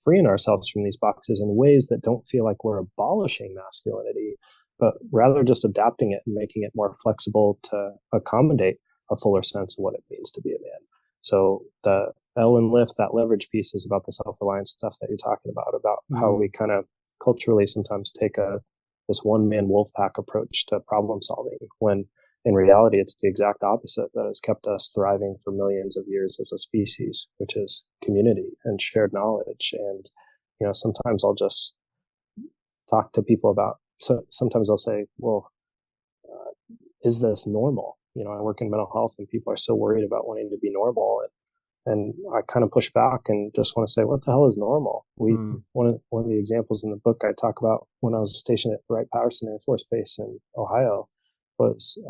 freeing ourselves from these boxes in ways that don't feel like we're abolishing masculinity, but rather just adapting it and making it more flexible to accommodate a fuller sense of what it means to be a man. So the L and lift, that leverage piece, is about the self-reliance stuff that you're talking about how we kind of culturally sometimes take this one-man wolf pack approach to problem solving, when in reality it's the exact opposite that has kept us thriving for millions of years as a species, which is community and shared knowledge. And sometimes I'll just talk to people about, so sometimes I'll say, well, is this normal? I work in mental health and people are so worried about wanting to be normal. And I kind of push back and just want to say, what the hell is normal? One of the examples in the book I talk about when I was stationed at Wright-Patterson Air Force Base in Ohio was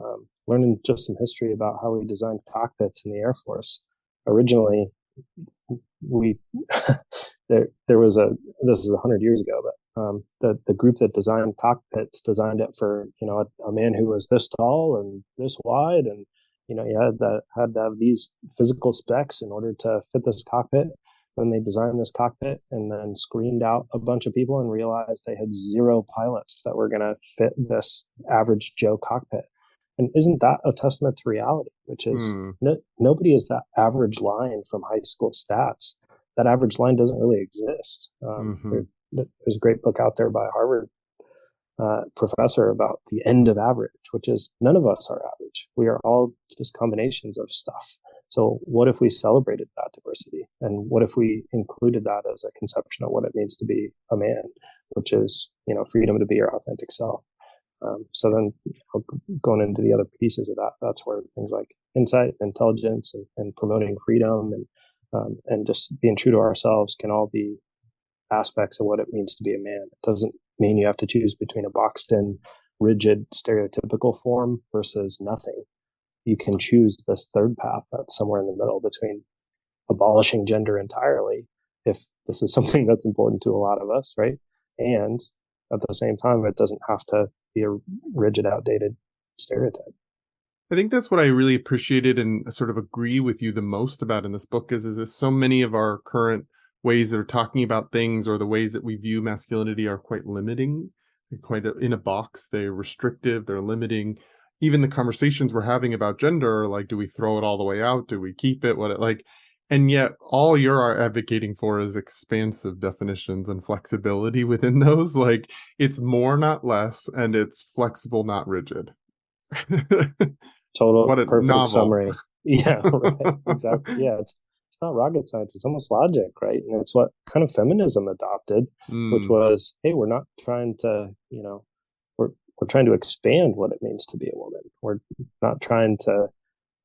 learning just some history about how we designed cockpits in the Air Force. Originally, we there was this is 100 years ago, but the group that designed cockpits designed it for a man who was this tall and this wide, and you had to have these physical specs in order to fit this cockpit. Then they designed this cockpit and then screened out a bunch of people and realized they had 0 pilots that were going to fit this average Joe cockpit. And isn't that a testament to reality, which is nobody is that average line from high school stats. That average line doesn't really exist. There's a great book out there by Harvard professor about the end of average, which is none of us are average. We are all just combinations of stuff. So what if we celebrated that diversity? And what if we included that as a conception of what it means to be a man, which is, freedom to be your authentic self. So then going into the other pieces of that, that's where things like insight, intelligence, and promoting freedom and just being true to ourselves can all be aspects of what it means to be a man. It doesn't mean you have to choose between a boxed in, rigid, stereotypical form versus nothing. You can choose this third path that's somewhere in the middle between abolishing gender entirely, if this is something that's important to a lot of us, right? And at the same time, it doesn't have to be a rigid, outdated stereotype. I think that's what I really appreciated and sort of agree with you the most about in this book is that so many of our current ways of talking about things or the ways that we view masculinity are quite limiting, quite in a box. They're restrictive, they're limiting. Even the conversations we're having about gender, like, do we throw it all the way out? Do we keep it? And yet all you're advocating for is expansive definitions and flexibility within those. Like, it's more, not less, and it's flexible, not rigid. Total What a perfect novel summary. Yeah, right. Exactly. Yeah, it's not rocket science. It's almost logic, right? And it's what kind of feminism adopted, which was, hey, we're not trying to, we're trying to expand what it means to be a woman. We're not trying to.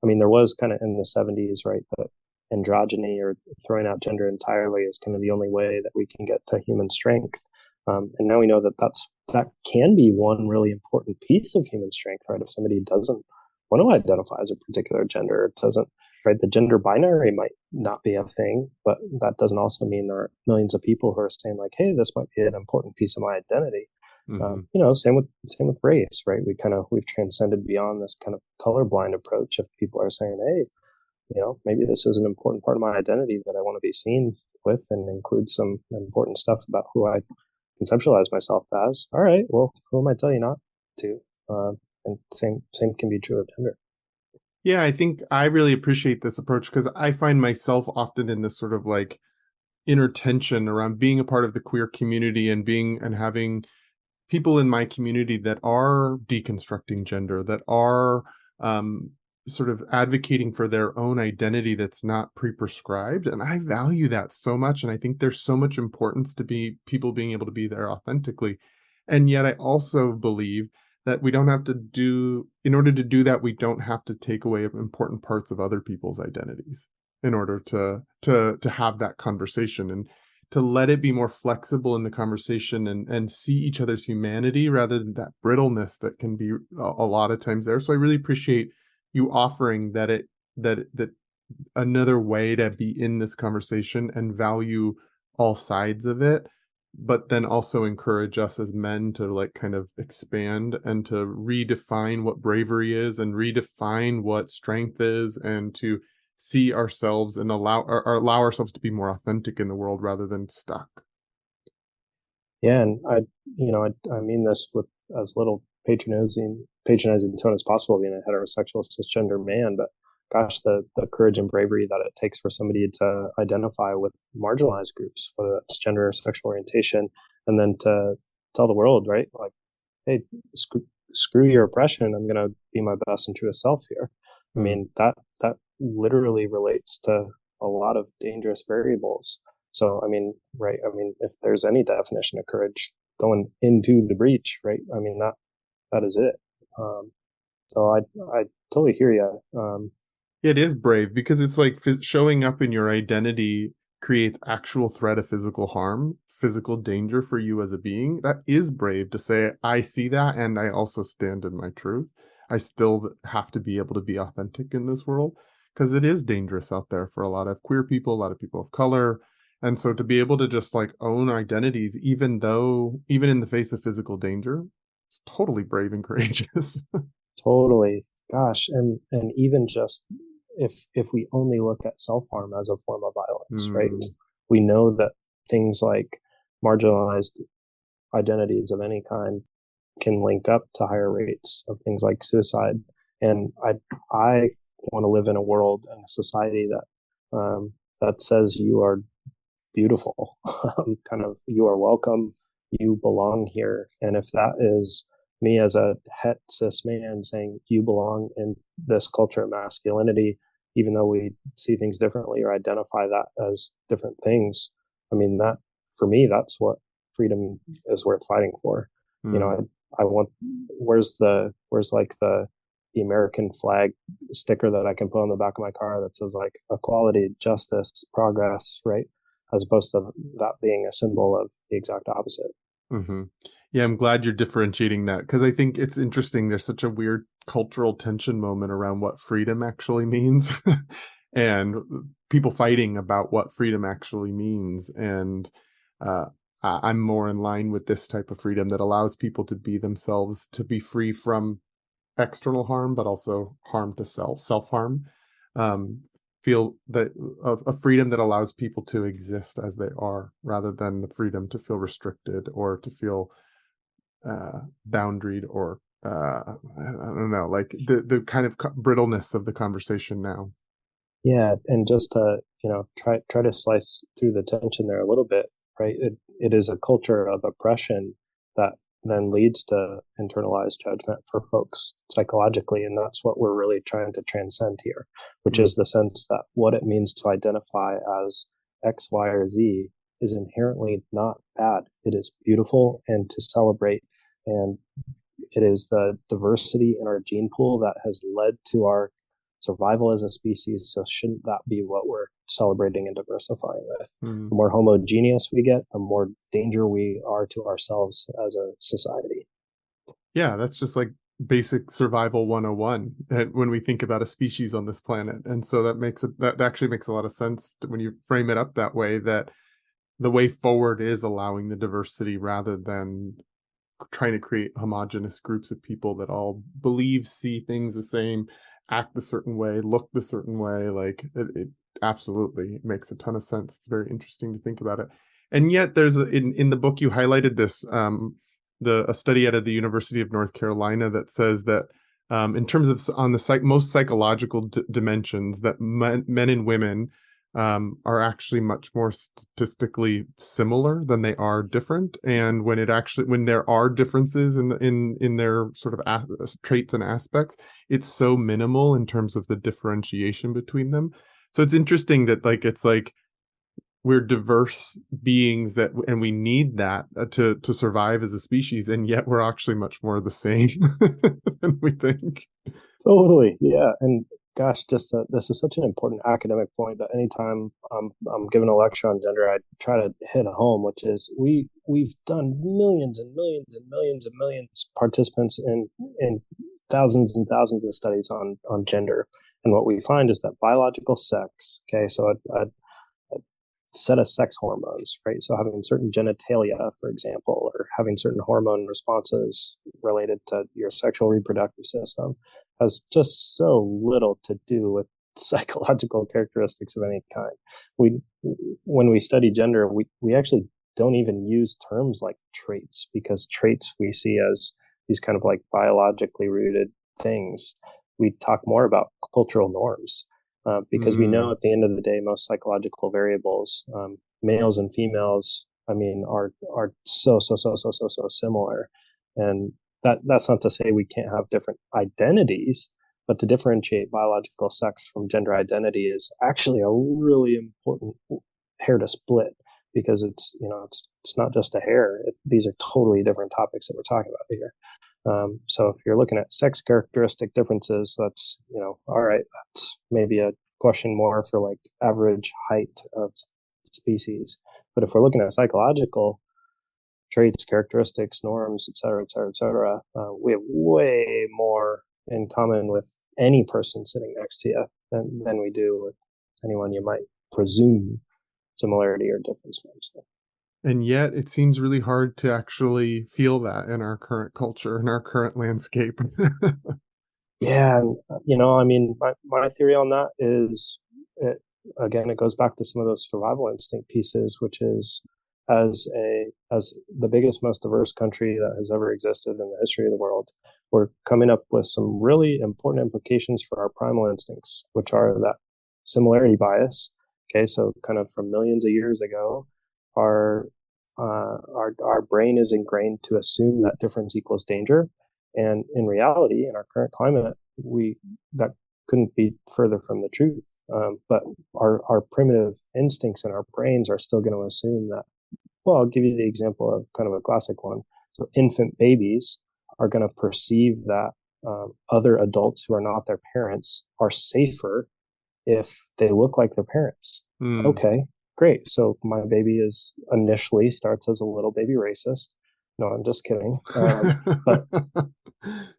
I mean, there was kind of in the 70s, right, that androgyny or throwing out gender entirely is kind of the only way that we can get to human strength. And now we know that can be one really important piece of human strength, right? If somebody doesn't want to identify as a particular gender, doesn't, right? The gender binary might not be a thing, but that doesn't also mean there are millions of people who are saying like, hey, this might be an important piece of my identity. Same with race, right? We've transcended beyond this kind of colorblind approach. If people are saying, hey, maybe this is an important part of my identity that I want to be seen with and include some important stuff about who I conceptualize myself as. All right, well, who am I telling you not to? And same can be true of gender. Yeah, I think I really appreciate this approach because I find myself often in this sort of like inner tension around being a part of the queer community and having people in my community that are deconstructing gender, that are sort of advocating for their own identity that's not pre-prescribed. And I value that so much. And I think there's so much importance to people being able to be there authentically. And yet I also believe that we don't have to in order to do that, we don't have to take away important parts of other people's identities. in order to have that conversation, and to let it be more flexible in the conversation, and see each other's humanity rather than that brittleness that can be a lot of times there. So I really appreciate you offering that another way to be in this conversation and value all sides of it, but then also encourage us as men to like kind of expand and to redefine what bravery is and redefine what strength is, and to see ourselves and allow ourselves to be more authentic in the world rather than stuck. Yeah, and I mean this with as little patronizing tone as possible, being a heterosexual cisgender man, but gosh, the courage and bravery that it takes for somebody to identify with marginalized groups, whether that's gender or sexual orientation, and then to tell the world, right, like, hey, screw your oppression, I'm going to be my best and truest self here. I mean, that literally relates to a lot of dangerous variables. So, I mean, right, I mean, if there's any definition of courage, going into the breach, right, I mean, that is it. So I totally hear you. It is brave because it's like showing up in your identity creates actual threat of physical harm, physical danger for you as a being. That is brave to say, I see that and I also stand in my truth. I still have to be able to be authentic in this world, because it is dangerous out there for a lot of queer people, a lot of people of color. And so to be able to just like own identities, even in the face of physical danger, it's totally brave and courageous. Totally. Gosh, and even just if we only look at self-harm as a form of violence, right? We know that things like marginalized identities of any kind can link up to higher rates of things like suicide. And I want to live in a world and a society that says you are beautiful, kind of, you are welcome, you belong here. And if that is me as a het cis man saying you belong in this culture of masculinity, even though we see things differently or identify that as different things, I mean, that for me, that's what freedom is worth fighting for. You know, I want, where's like the American flag sticker that I can put on the back of my car that says like equality, justice, progress, right? As opposed to that being a symbol of the exact opposite. Mm-hmm. Yeah, I'm glad you're differentiating that, because I think it's interesting. There's such a weird cultural tension moment around what freedom actually means and people fighting about what freedom actually means. And I'm more in line with this type of freedom that allows people to be themselves, to be free from external harm, but also harm to self-harm. Feel that a freedom that allows people to exist as they are, rather than the freedom to feel restricted or to feel boundaried, or I don't know, like the kind of brittleness of the conversation now. Yeah, and just to try to slice through the tension there a little bit, right? It is a culture of oppression that then leads to internalized judgment for folks psychologically, and that's what we're really trying to transcend here, which is the sense that what it means to identify as X, Y, or Z is inherently not bad. It is beautiful and to celebrate, and it is the diversity in our gene pool that has led to our survival as a species. So shouldn't that be what we're celebrating and diversifying with? The more homogeneous we get, the more danger we are to ourselves as a society. Yeah, that's just like basic survival 101 when we think about a species on this planet. And so that actually makes a lot of sense when you frame it up that way, that the way forward is allowing the diversity rather than trying to create homogenous groups of people that all believe, see things the same, act the certain way, look the certain way. Like it absolutely makes a ton of sense. It's very interesting to think about it. And yet there's in the book you highlighted this a study out of the University of North Carolina that says that in terms of on the most psychological dimensions, that men and women are actually much more statistically similar than they are different. And when there are differences in their sort of traits and aspects, it's so minimal in terms of the differentiation between them. So it's interesting that it's like we're diverse beings and we need that to survive as a species, and yet we're actually much more the same than we think. Totally, yeah. And gosh, this is such an important academic point that anytime I'm giving a lecture on gender, I try to hit home, which is we've done millions and millions and millions and millions of participants in thousands and thousands of studies on gender, and what we find is that biological sex, okay, so a set of sex hormones, right? So having certain genitalia, for example, or having certain hormone responses related to your sexual reproductive system has just so little to do with psychological characteristics of any kind. We, when we study gender, we actually don't even use terms like traits, because traits we see as these kind of like biologically rooted things. We talk more about cultural norms. Because we know at the end of the day, most psychological variables, males and females, I mean, are so similar, and that's not to say we can't have different identities, but to differentiate biological sex from gender identity is actually a really important hair to split, because it's not just a hair. These are totally different topics that we're talking about here. So if you're looking at sex characteristic differences, that's, all right, that's maybe a question more for like average height of species. But if we're looking at psychological traits, characteristics, norms, et cetera, we have way more in common with any person sitting next to you than we do with anyone you might presume similarity or difference from. So. And yet it seems really hard to actually feel that in our current culture, in our current landscape. Yeah. I mean, my theory on that is, it goes back to some of those survival instinct pieces, which is as the biggest, most diverse country that has ever existed in the history of the world, we're coming up with some really important implications for our primal instincts, which are that similarity bias. Okay. So kind of from millions of years ago, our brain is ingrained to assume that difference equals danger. And in reality, in our current climate, that couldn't be further from the truth. But our primitive instincts in our brains are still going to assume that. Well, I'll give you the example of kind of a classic one. So infant babies are going to perceive that other adults who are not their parents are safer if they look like their parents. Okay, great. So my baby initially starts as a little baby racist. No, I'm just kidding. But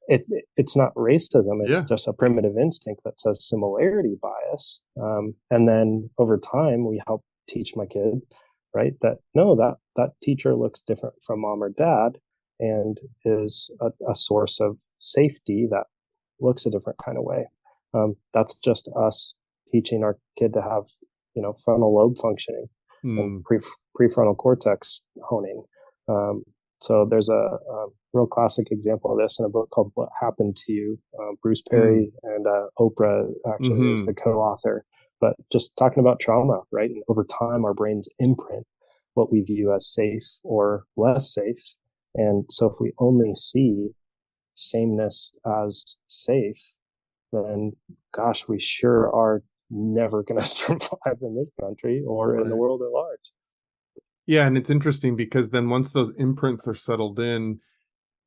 it's not racism. It's just a primitive instinct that says similarity bias. And then over time, we help teach my kid, right, that no, that teacher looks different from mom or dad and is a source of safety that looks a different kind of way. That's just us teaching our kid to have, frontal lobe functioning and prefrontal cortex honing. So there's a real classic example of this in a book called What Happened to You. Bruce Perry and Oprah actually is the co-author. But just talking about trauma, right? And over time, our brains imprint what we view as safe or less safe. And so if we only see sameness as safe, then gosh, we sure are never going to survive in this country or in the world at large. Yeah, and it's interesting because then once those imprints are settled in,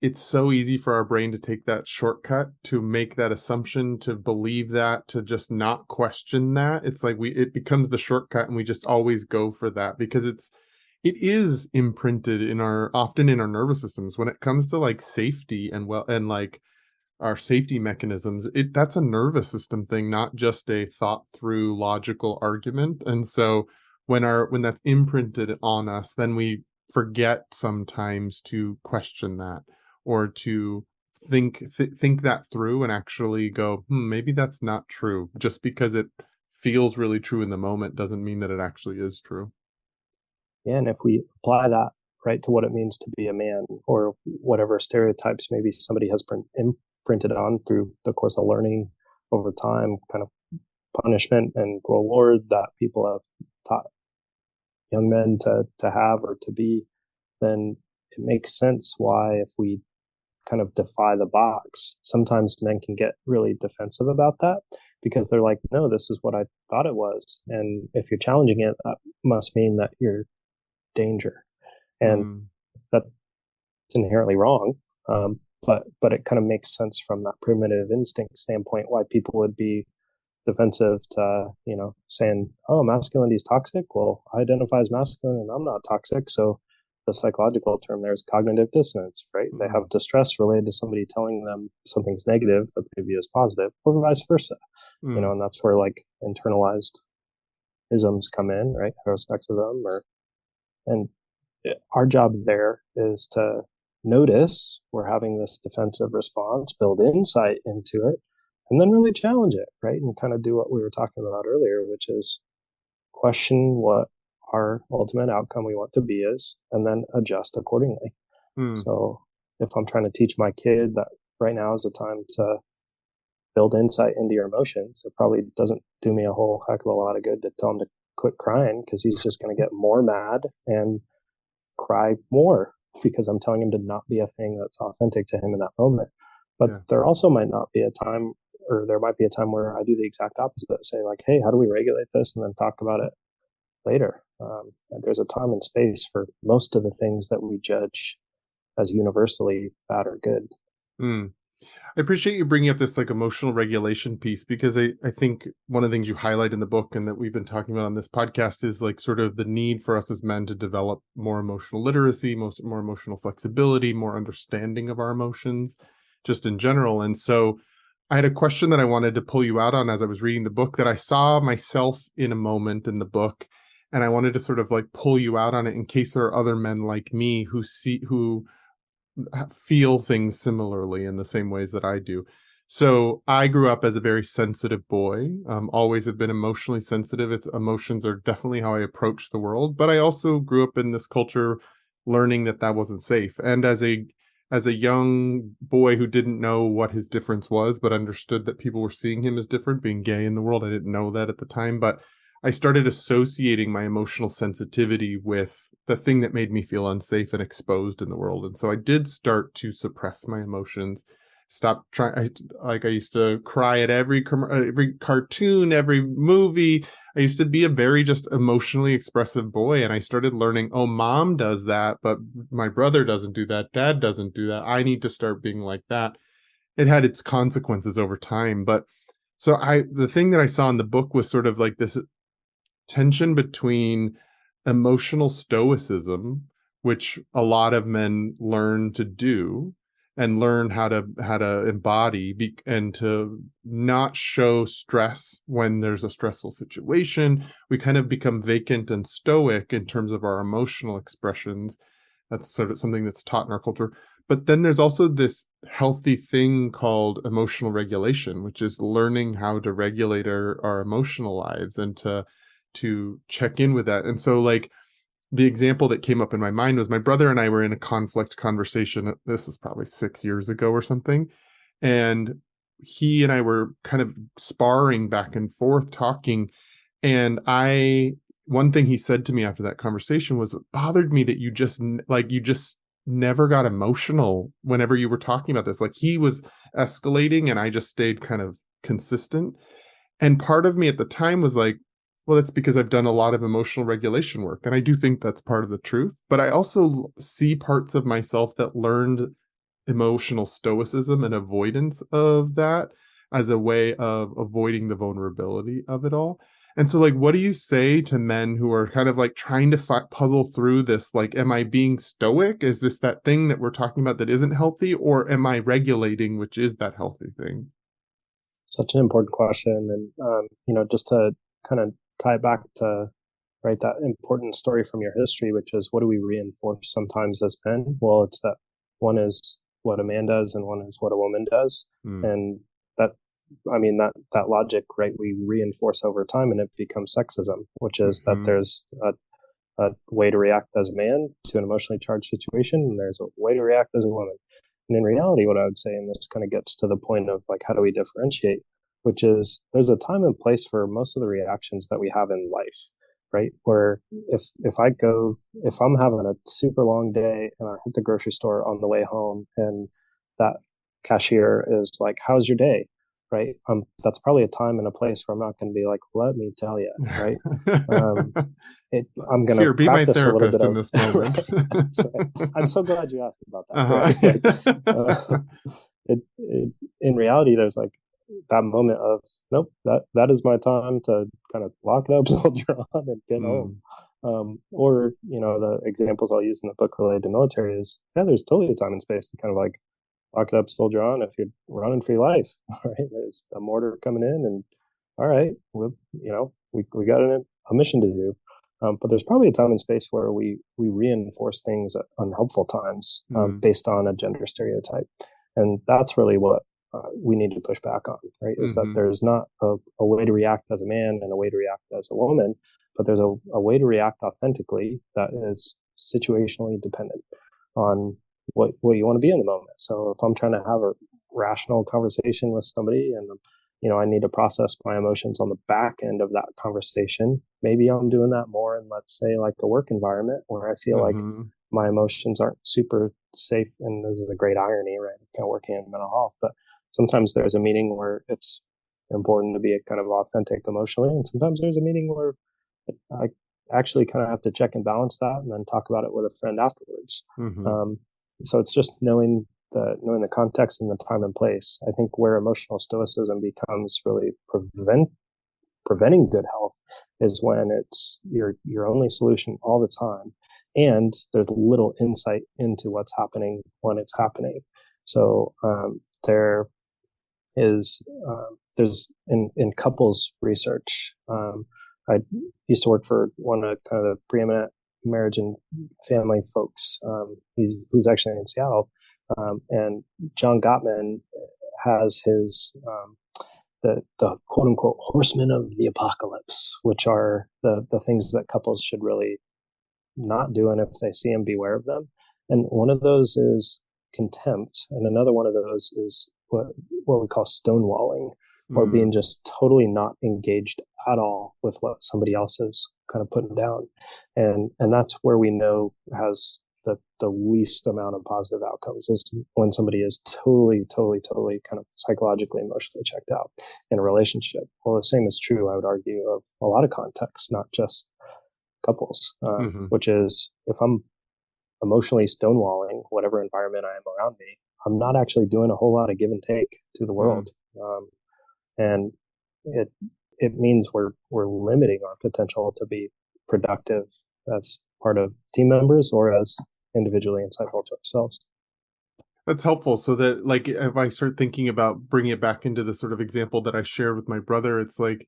it's so easy for our brain to take that shortcut, to make that assumption, to believe that, to just not question that. It's like it becomes the shortcut and we just always go for that because it is imprinted often in our nervous systems when it comes to like safety and like our safety mechanisms. That's a nervous system thing, not just a thought through logical argument. And so when that's imprinted on us, then we forget sometimes to question that or to think that through and actually go, maybe that's not true. Just because it feels really true in the moment doesn't mean that it actually is true. Yeah, and if we apply that right to what it means to be a man or whatever stereotypes maybe somebody has imprinted on through the course of learning over time, kind of punishment and reward that people have taught young men to have or to be, then it makes sense why if we kind of defy the box, sometimes men can get really defensive about that because they're like, no, this is what I thought it was. And if you're challenging it, that must mean that you're danger. And that's inherently wrong. But it kind of makes sense from that primitive instinct standpoint why people would be defensive to, saying, oh, masculinity is toxic. Well, I identify as masculine and I'm not toxic. So the psychological term there is cognitive dissonance, right? They have distress related to somebody telling them something's negative that they view as positive, or vice versa. And that's where like internalized isms come in, right? Heterosexism, and our job there is to notice we're having this defensive response, build insight into it, and then really challenge it, right? And kind of do what we were talking about earlier, which is question what our ultimate outcome we want to be is, and then adjust accordingly. So if I'm trying to teach my kid that right now is the time to build insight into your emotions, it probably doesn't do me a whole heck of a lot of good to tell him to quit crying, because he's just going to get more mad and cry more because I'm telling him to not be a thing that's authentic to him in that moment. But there also might not be a time, or there might be a time where I do the exact opposite, say like, hey, how do we regulate this? And then talk about it later. And there's a time and space for most of the things that we judge as universally bad or good. I appreciate you bringing up this like emotional regulation piece, because I think one of the things you highlight in the book and that we've been talking about on this podcast is like sort of the need for us as men to develop more emotional literacy, more emotional flexibility, more understanding of our emotions just in general. And so I had a question that I wanted to pull you out on as I was reading the book, that I saw myself in a moment in the book, and I wanted to sort of like pull you out on it in case there are other men like me who feel things similarly in the same ways that I do. So I grew up as a very sensitive boy, always have been emotionally sensitive. Emotions are definitely how I approach the world, but I also grew up in this culture learning that wasn't safe. And as a young boy who didn't know what his difference was, but understood that people were seeing him as different, being gay in the world, I didn't know that at the time, but I started associating my emotional sensitivity with the thing that made me feel unsafe and exposed in the world. And so I did start to suppress my emotions, stop trying. I used to cry at every cartoon, every movie. I used to be a very just emotionally expressive boy. And I started learning, oh, mom does that, but my brother doesn't do that. Dad doesn't do that. I need to start being like that. It had its consequences over time. But so the thing that I saw in the book was sort of like this tension between emotional stoicism, which a lot of men learn to do and learn how to embody, and to not show stress when there's a stressful situation. We kind of become vacant and stoic in terms of our emotional expressions. That's sort of something that's taught in our culture. But then there's also this healthy thing called emotional regulation, which is learning how to regulate our emotional lives and to check in with that. And so like the example that came up in my mind was my brother and I were in a conflict conversation. This is probably 6 years ago or something. And he and I were kind of sparring back and forth, talking. And one thing he said to me after that conversation was, it bothered me that you just never got emotional whenever you were talking about this. Like he was escalating and I just stayed kind of consistent. And part of me at the time was like, well, that's because I've done a lot of emotional regulation work. And I do think that's part of the truth. But I also see parts of myself that learned emotional stoicism and avoidance of that as a way of avoiding the vulnerability of it all. And so like, what do you say to men who are kind of like trying to puzzle through this? Like, am I being stoic? Is this that thing that we're talking about that isn't healthy? Or am I regulating, which is that healthy thing? Such an important question. And, just to kind of tie it back to that important story from your history, which is what do we reinforce sometimes as men? Well, it's that one is what a man does and one is what a woman does. And that logic, right, we reinforce over time, and it becomes sexism, which is that there's a way to react as a man to an emotionally charged situation, and there's a way to react as a woman. And in reality, what I would say, and this kind of gets to the point of like, how do we differentiate, which is there's a time and place for most of the reactions that we have in life, right? Where if I'm having a super long day and I hit the grocery store on the way home and that cashier is like, how's your day? Right. That's probably a time and a place where I'm not going to be like, let me tell you, right. I'm going to be my practice a little bit in this moment. So, I'm so glad you asked about that. Right? In reality, there's like, that moment of, nope, that is my time to kind of lock it up, soldier on, and get home. Or, the examples I'll use in the book related to military is, there's totally a time and space to kind of like lock it up, soldier on if you're running for your life, right? There's a mortar coming in, and all right, we got a mission to do. But there's probably a time and space where we reinforce things at unhelpful times based on a gender stereotype. And that's really what we need to push back on, right? Is that there's not a way to react as a man and a way to react as a woman, but there's a way to react authentically that is situationally dependent on what you want to be in the moment. So if I'm trying to have a rational conversation with somebody and I need to process my emotions on the back end of that conversation, maybe I'm doing that more in, let's say, like a work environment where I feel like my emotions aren't super safe. And this is a great irony, right? I'm kind of working in mental health, but sometimes there's a meeting where it's important to be kind of authentic emotionally. And sometimes there's a meeting where I actually kind of have to check and balance that and then talk about it with a friend afterwards. So it's just knowing the context and the time and place. I think where emotional stoicism becomes really preventing good health is when it's your only solution all the time, and there's little insight into what's happening when it's happening. So there's in couples research. I used to work for one of kind of the preeminent marriage and family folks. Who's actually in Seattle. And John Gottman has his the quote unquote horsemen of the apocalypse, which are the things that couples should really not do, and if they see them, beware of them. And one of those is contempt, and another one of those is what we call stonewalling, or being just totally not engaged at all with what somebody else is kind of putting down. And that's where we know has the least amount of positive outcomes, is when somebody is totally kind of psychologically, emotionally checked out in a relationship. Well, the same is true, I would argue, of a lot of contexts, not just couples, which is if I'm emotionally stonewalling whatever environment I am around me, I'm not actually doing a whole lot of give and take to the world. And it means we're limiting our potential to be productive as part of team members or as individually insightful to ourselves. That's helpful. So that, like, if I start thinking about bringing it back into the sort of example that I shared with my brother, it's like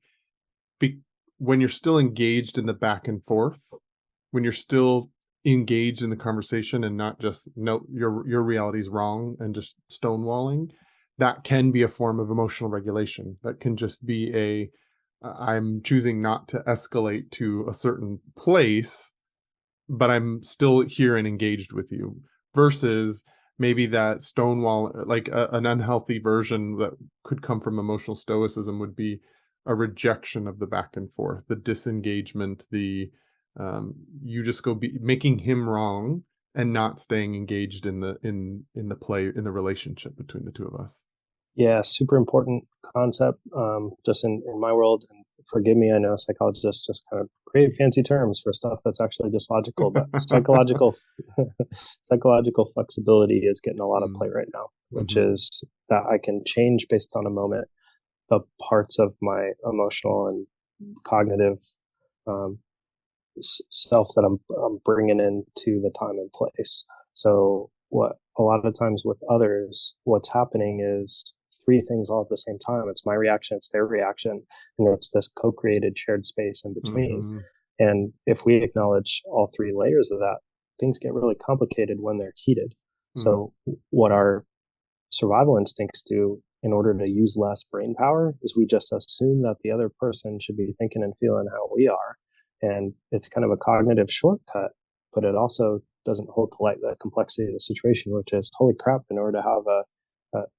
when you're still engaged in the back and forth, when you're still engaged in the conversation and not just, no, your reality is wrong and just stonewalling, that can be a form of emotional regulation. That can just be I'm choosing not to escalate to a certain place, but I'm still here and engaged with you, versus maybe that stonewall, like an unhealthy version that could come from emotional stoicism would be a rejection of the back and forth, the disengagement, the you just go be making him wrong and not staying engaged in the play, in the relationship between the two of us. Yeah, super important concept. Just in my world, and forgive me, I know psychologists just kind of create fancy terms for stuff that's actually just logical, but psychological flexibility is getting a lot of play right now, which is that I can change based on a moment the parts of my emotional and cognitive self that I'm bringing into the time and place. So what a lot of times with others, what's happening is three things all at the same time. It's my reaction, it's their reaction, and it's this co-created shared space in between. And if we acknowledge all three layers of that, things get really complicated when they're heated. So what our survival instincts do in order to use less brain power is we just assume that the other person should be thinking and feeling how we are. And it's kind of a cognitive shortcut, but it also doesn't hold to light the complexity of the situation, which is, holy crap, in order to have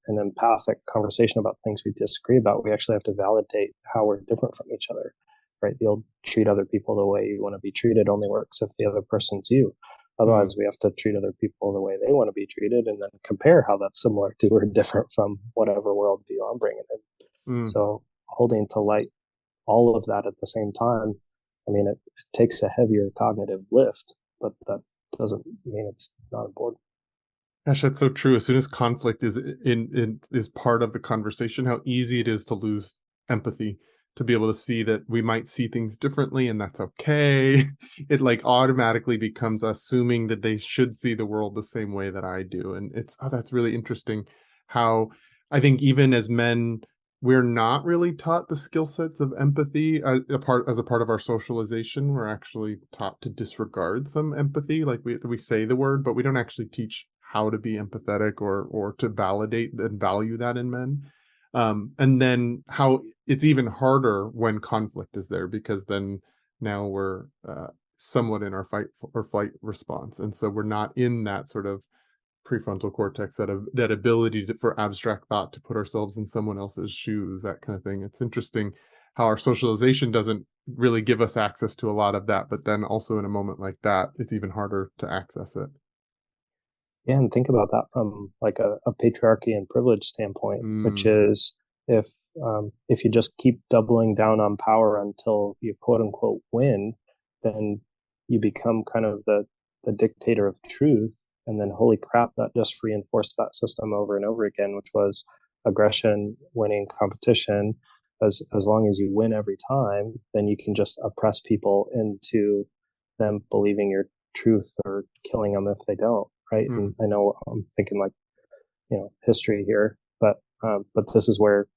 an empathic conversation about things we disagree about, we actually have to validate how we're different from each other, right? The old treat other people the way you want to be treated only works if the other person's you. Otherwise, we have to treat other people the way they want to be treated and then compare how that's similar to or different from whatever worldview I'm bringing in. So holding to light all of that at the same time, I mean, it takes a heavier cognitive lift, but that doesn't mean it's not important. Gosh, that's so true. As soon as conflict is is part of the conversation, how easy it is to lose empathy, to be able to see that we might see things differently and that's okay. It like automatically becomes assuming that they should see the world the same way that I do. And it's that's really interesting how I think even as men, we're not really taught the skill sets of empathy as a part of our socialization. We're actually taught to disregard some empathy, like we say the word, but we don't actually teach how to be empathetic or to validate and value that in men. And then how it's even harder when conflict is there, because then now we're somewhat in our fight or flight response, and so we're not in that sort of prefrontal cortex, that ability for abstract thought, to put ourselves in someone else's shoes, that kind of thing. It's interesting how our socialization doesn't really give us access to a lot of that, but then also in a moment like that, it's even harder to access it. Yeah, and think about that from like a patriarchy and privilege standpoint, which Mm, is if you just keep doubling down on power until you quote unquote win, then you become kind of the dictator of truth. And then holy crap, that just reinforced that system over and over again, which was aggression, winning competition. As long as you win every time, then you can just oppress people into them believing your truth or killing them if they don't, right? mm. And I know I'm thinking like, history here, but this is where,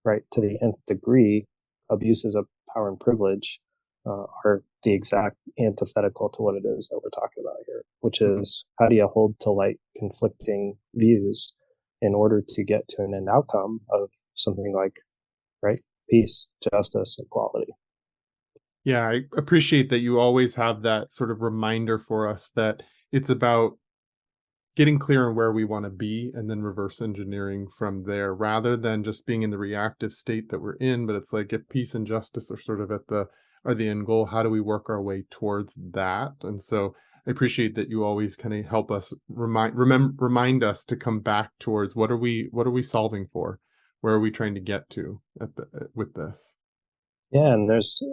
right, to the nth degree, abuses of power and privilege are the exact antithetical to what it is that we're talking about here, which Mm. is how do you hold to light conflicting views in order to get to an end outcome of something like, right, peace, justice, equality. Yeah, I appreciate that you always have that sort of reminder for us that it's about getting clear on where we want to be and then reverse engineering from there, rather than just being in the reactive state that we're in. But it's like, if peace and justice are sort of at the are the end goal, how do we work our way towards that? And so I appreciate that you always kind of help us remind us to come back towards what are we solving for? Where are we trying to get to with this? Yeah, and there's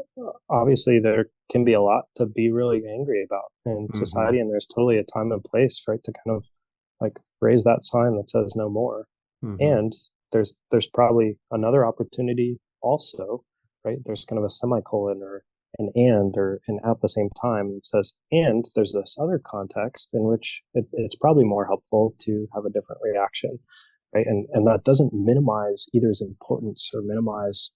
obviously there can be a lot to be really angry about in Hmm. society, and there's totally a time and place, right, to kind of like raise that sign that says no more. Hmm. And there's probably another opportunity also, right? There's kind of a semicolon or an and or an at the same time. It says, and there's this other context in which it's probably more helpful to have a different reaction, right? And that doesn't minimize either's importance or minimize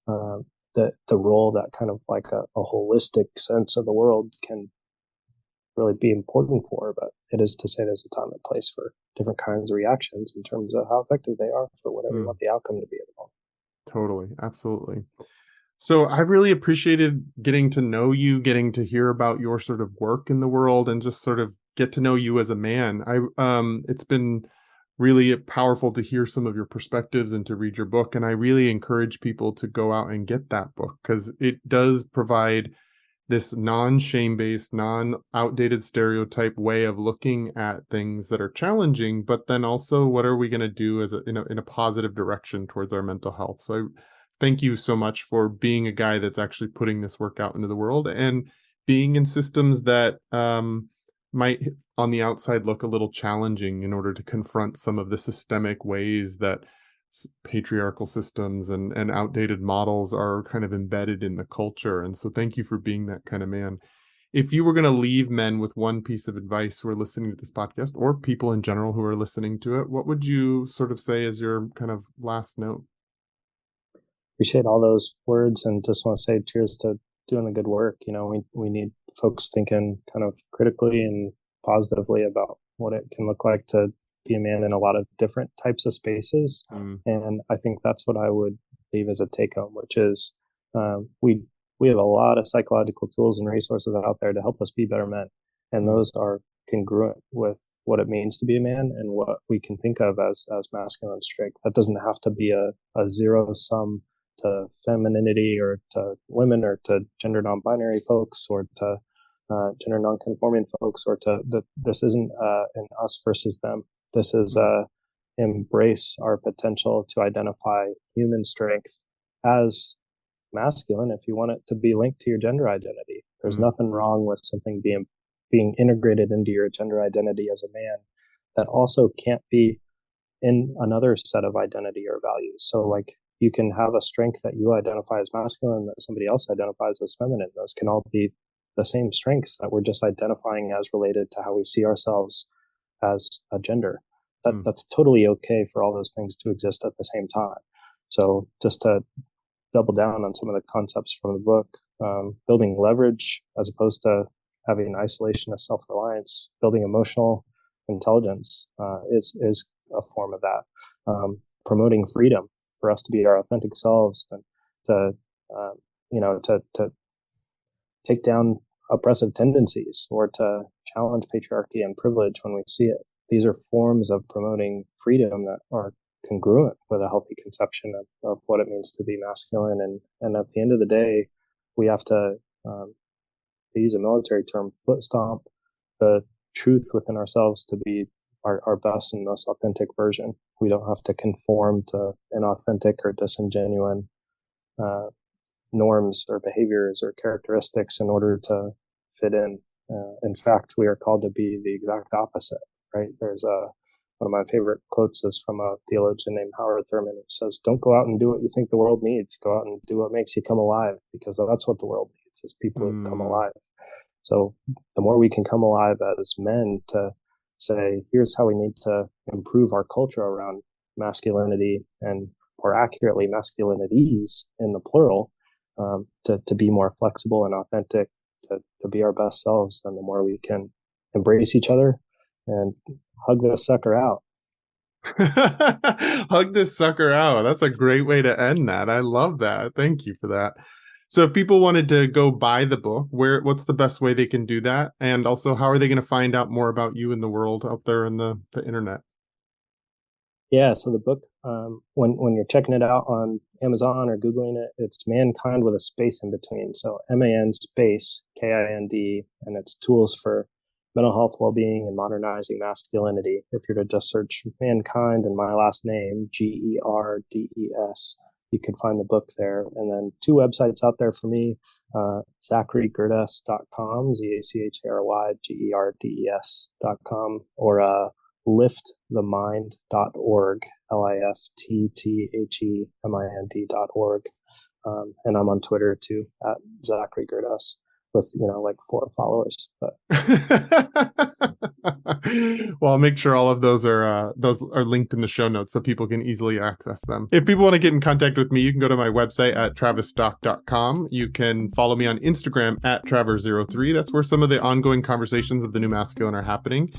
uh, the role that kind of like a holistic sense of the world can really be important for, but it is to say there's a time and place for different kinds of reactions in terms of how effective they are for whatever you Mm, want the outcome to be at the moment. totally, absolutely. So I've really appreciated getting to know you, getting to hear about your sort of work in the world, and just sort of get to know you as a man. I It's been really powerful to hear some of your perspectives and to read your book, and I really encourage people to go out and get that book, because it does provide this non-shame based, non-outdated stereotype way of looking at things that are challenging, but then also what are we going to do as in a positive direction towards our mental health. So I thank you so much for being a guy that's actually putting this work out into the world, and being in systems that might on the outside look a little challenging, in order to confront some of the systemic ways that patriarchal systems and outdated models are kind of embedded in the culture. And so thank you for being that kind of man. If you were going to leave men with one piece of advice who are listening to this podcast, or people in general who are listening to it, what would you sort of say as your kind of last note? Appreciate all those words and just want to say cheers to doing the good work. We need folks thinking kind of critically and positively about what it can look like to be a man in a lot of different types of spaces. Mm, And I think that's what I would leave as a take home, which is we have a lot of psychological tools and resources out there to help us be better men, and mm, those are congruent with what it means to be a man and what we can think of as masculine strength. That doesn't have to be a zero sum to femininity or to women or to gender non-binary folks or to gender non-conforming folks or to this isn't an us versus them. This is mm, embrace our potential to identify human strength as masculine if you want it to be linked to your gender identity. There's mm, nothing wrong with something being integrated into your gender identity as a man, that also can't be in another set of identity or values. So like you can have a strength that you identify as masculine that somebody else identifies as feminine. Those can all be the same strengths that we're just identifying as related to how we see ourselves as a gender. That's totally okay for all those things to exist at the same time. So just to double down on some of the concepts from the book, building leverage as opposed to having isolation as self-reliance, building emotional intelligence is a form of that. Promoting freedom for us to be our authentic selves and to take down oppressive tendencies or to challenge patriarchy and privilege when we see it. These are forms of promoting freedom that are congruent with a healthy conception of what it means to be masculine. And at the end of the day, we have to use a military term, foot stomp the truth within ourselves to be our best and most authentic version. We don't have to conform to inauthentic or disingenuine norms or behaviors or characteristics in order to fit in. In fact, we are called to be the exact opposite, right? There's one of my favorite quotes is from a theologian named Howard Thurman. It says, "Don't go out and do what you think the world needs. Go out and do what makes you come alive, because that's what the world needs, is people who come alive." So the more we can come alive as men to say, here's how we need to improve our culture around masculinity, and more accurately, masculinities in the plural, to be more flexible and authentic, to be our best selves, then the more we can embrace each other and hug this sucker out. Hug this sucker out. That's a great way to end that. I love that. Thank you for that. So if people wanted to go buy the book, what's the best way they can do that? And also, how are they going to find out more about you in the world out there in the internet? Yeah, so the book, when you're checking it out on Amazon or Googling it, it's Mankind with a space in between. So MAN space KIND, and it's tools for mental health, well-being, and modernizing masculinity. If you're to just search Mankind and my last name, GERDES, you can find the book there. And then 2 websites out there for me, ZacharyGerdes.com, ZacharyGerdes.com, or liftthemind.org, LIFTTHEMIND.org. And I'm on Twitter too, at Zachary Gerdes, with, like 4 followers. But well, I'll make sure all of those are linked in the show notes so people can easily access them. If people want to get in contact with me, you can go to my website at travisstock.com. You can follow me on Instagram at Traver03. That's where some of the ongoing conversations of the New Masculine are happening.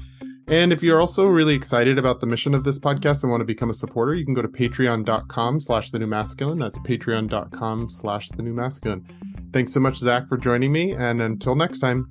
And if you're also really excited about the mission of this podcast and want to become a supporter, you can go to patreon.com/thenewmasculine. That's patreon.com/thenewmasculine. Thanks so much, Zach, for joining me. And until next time.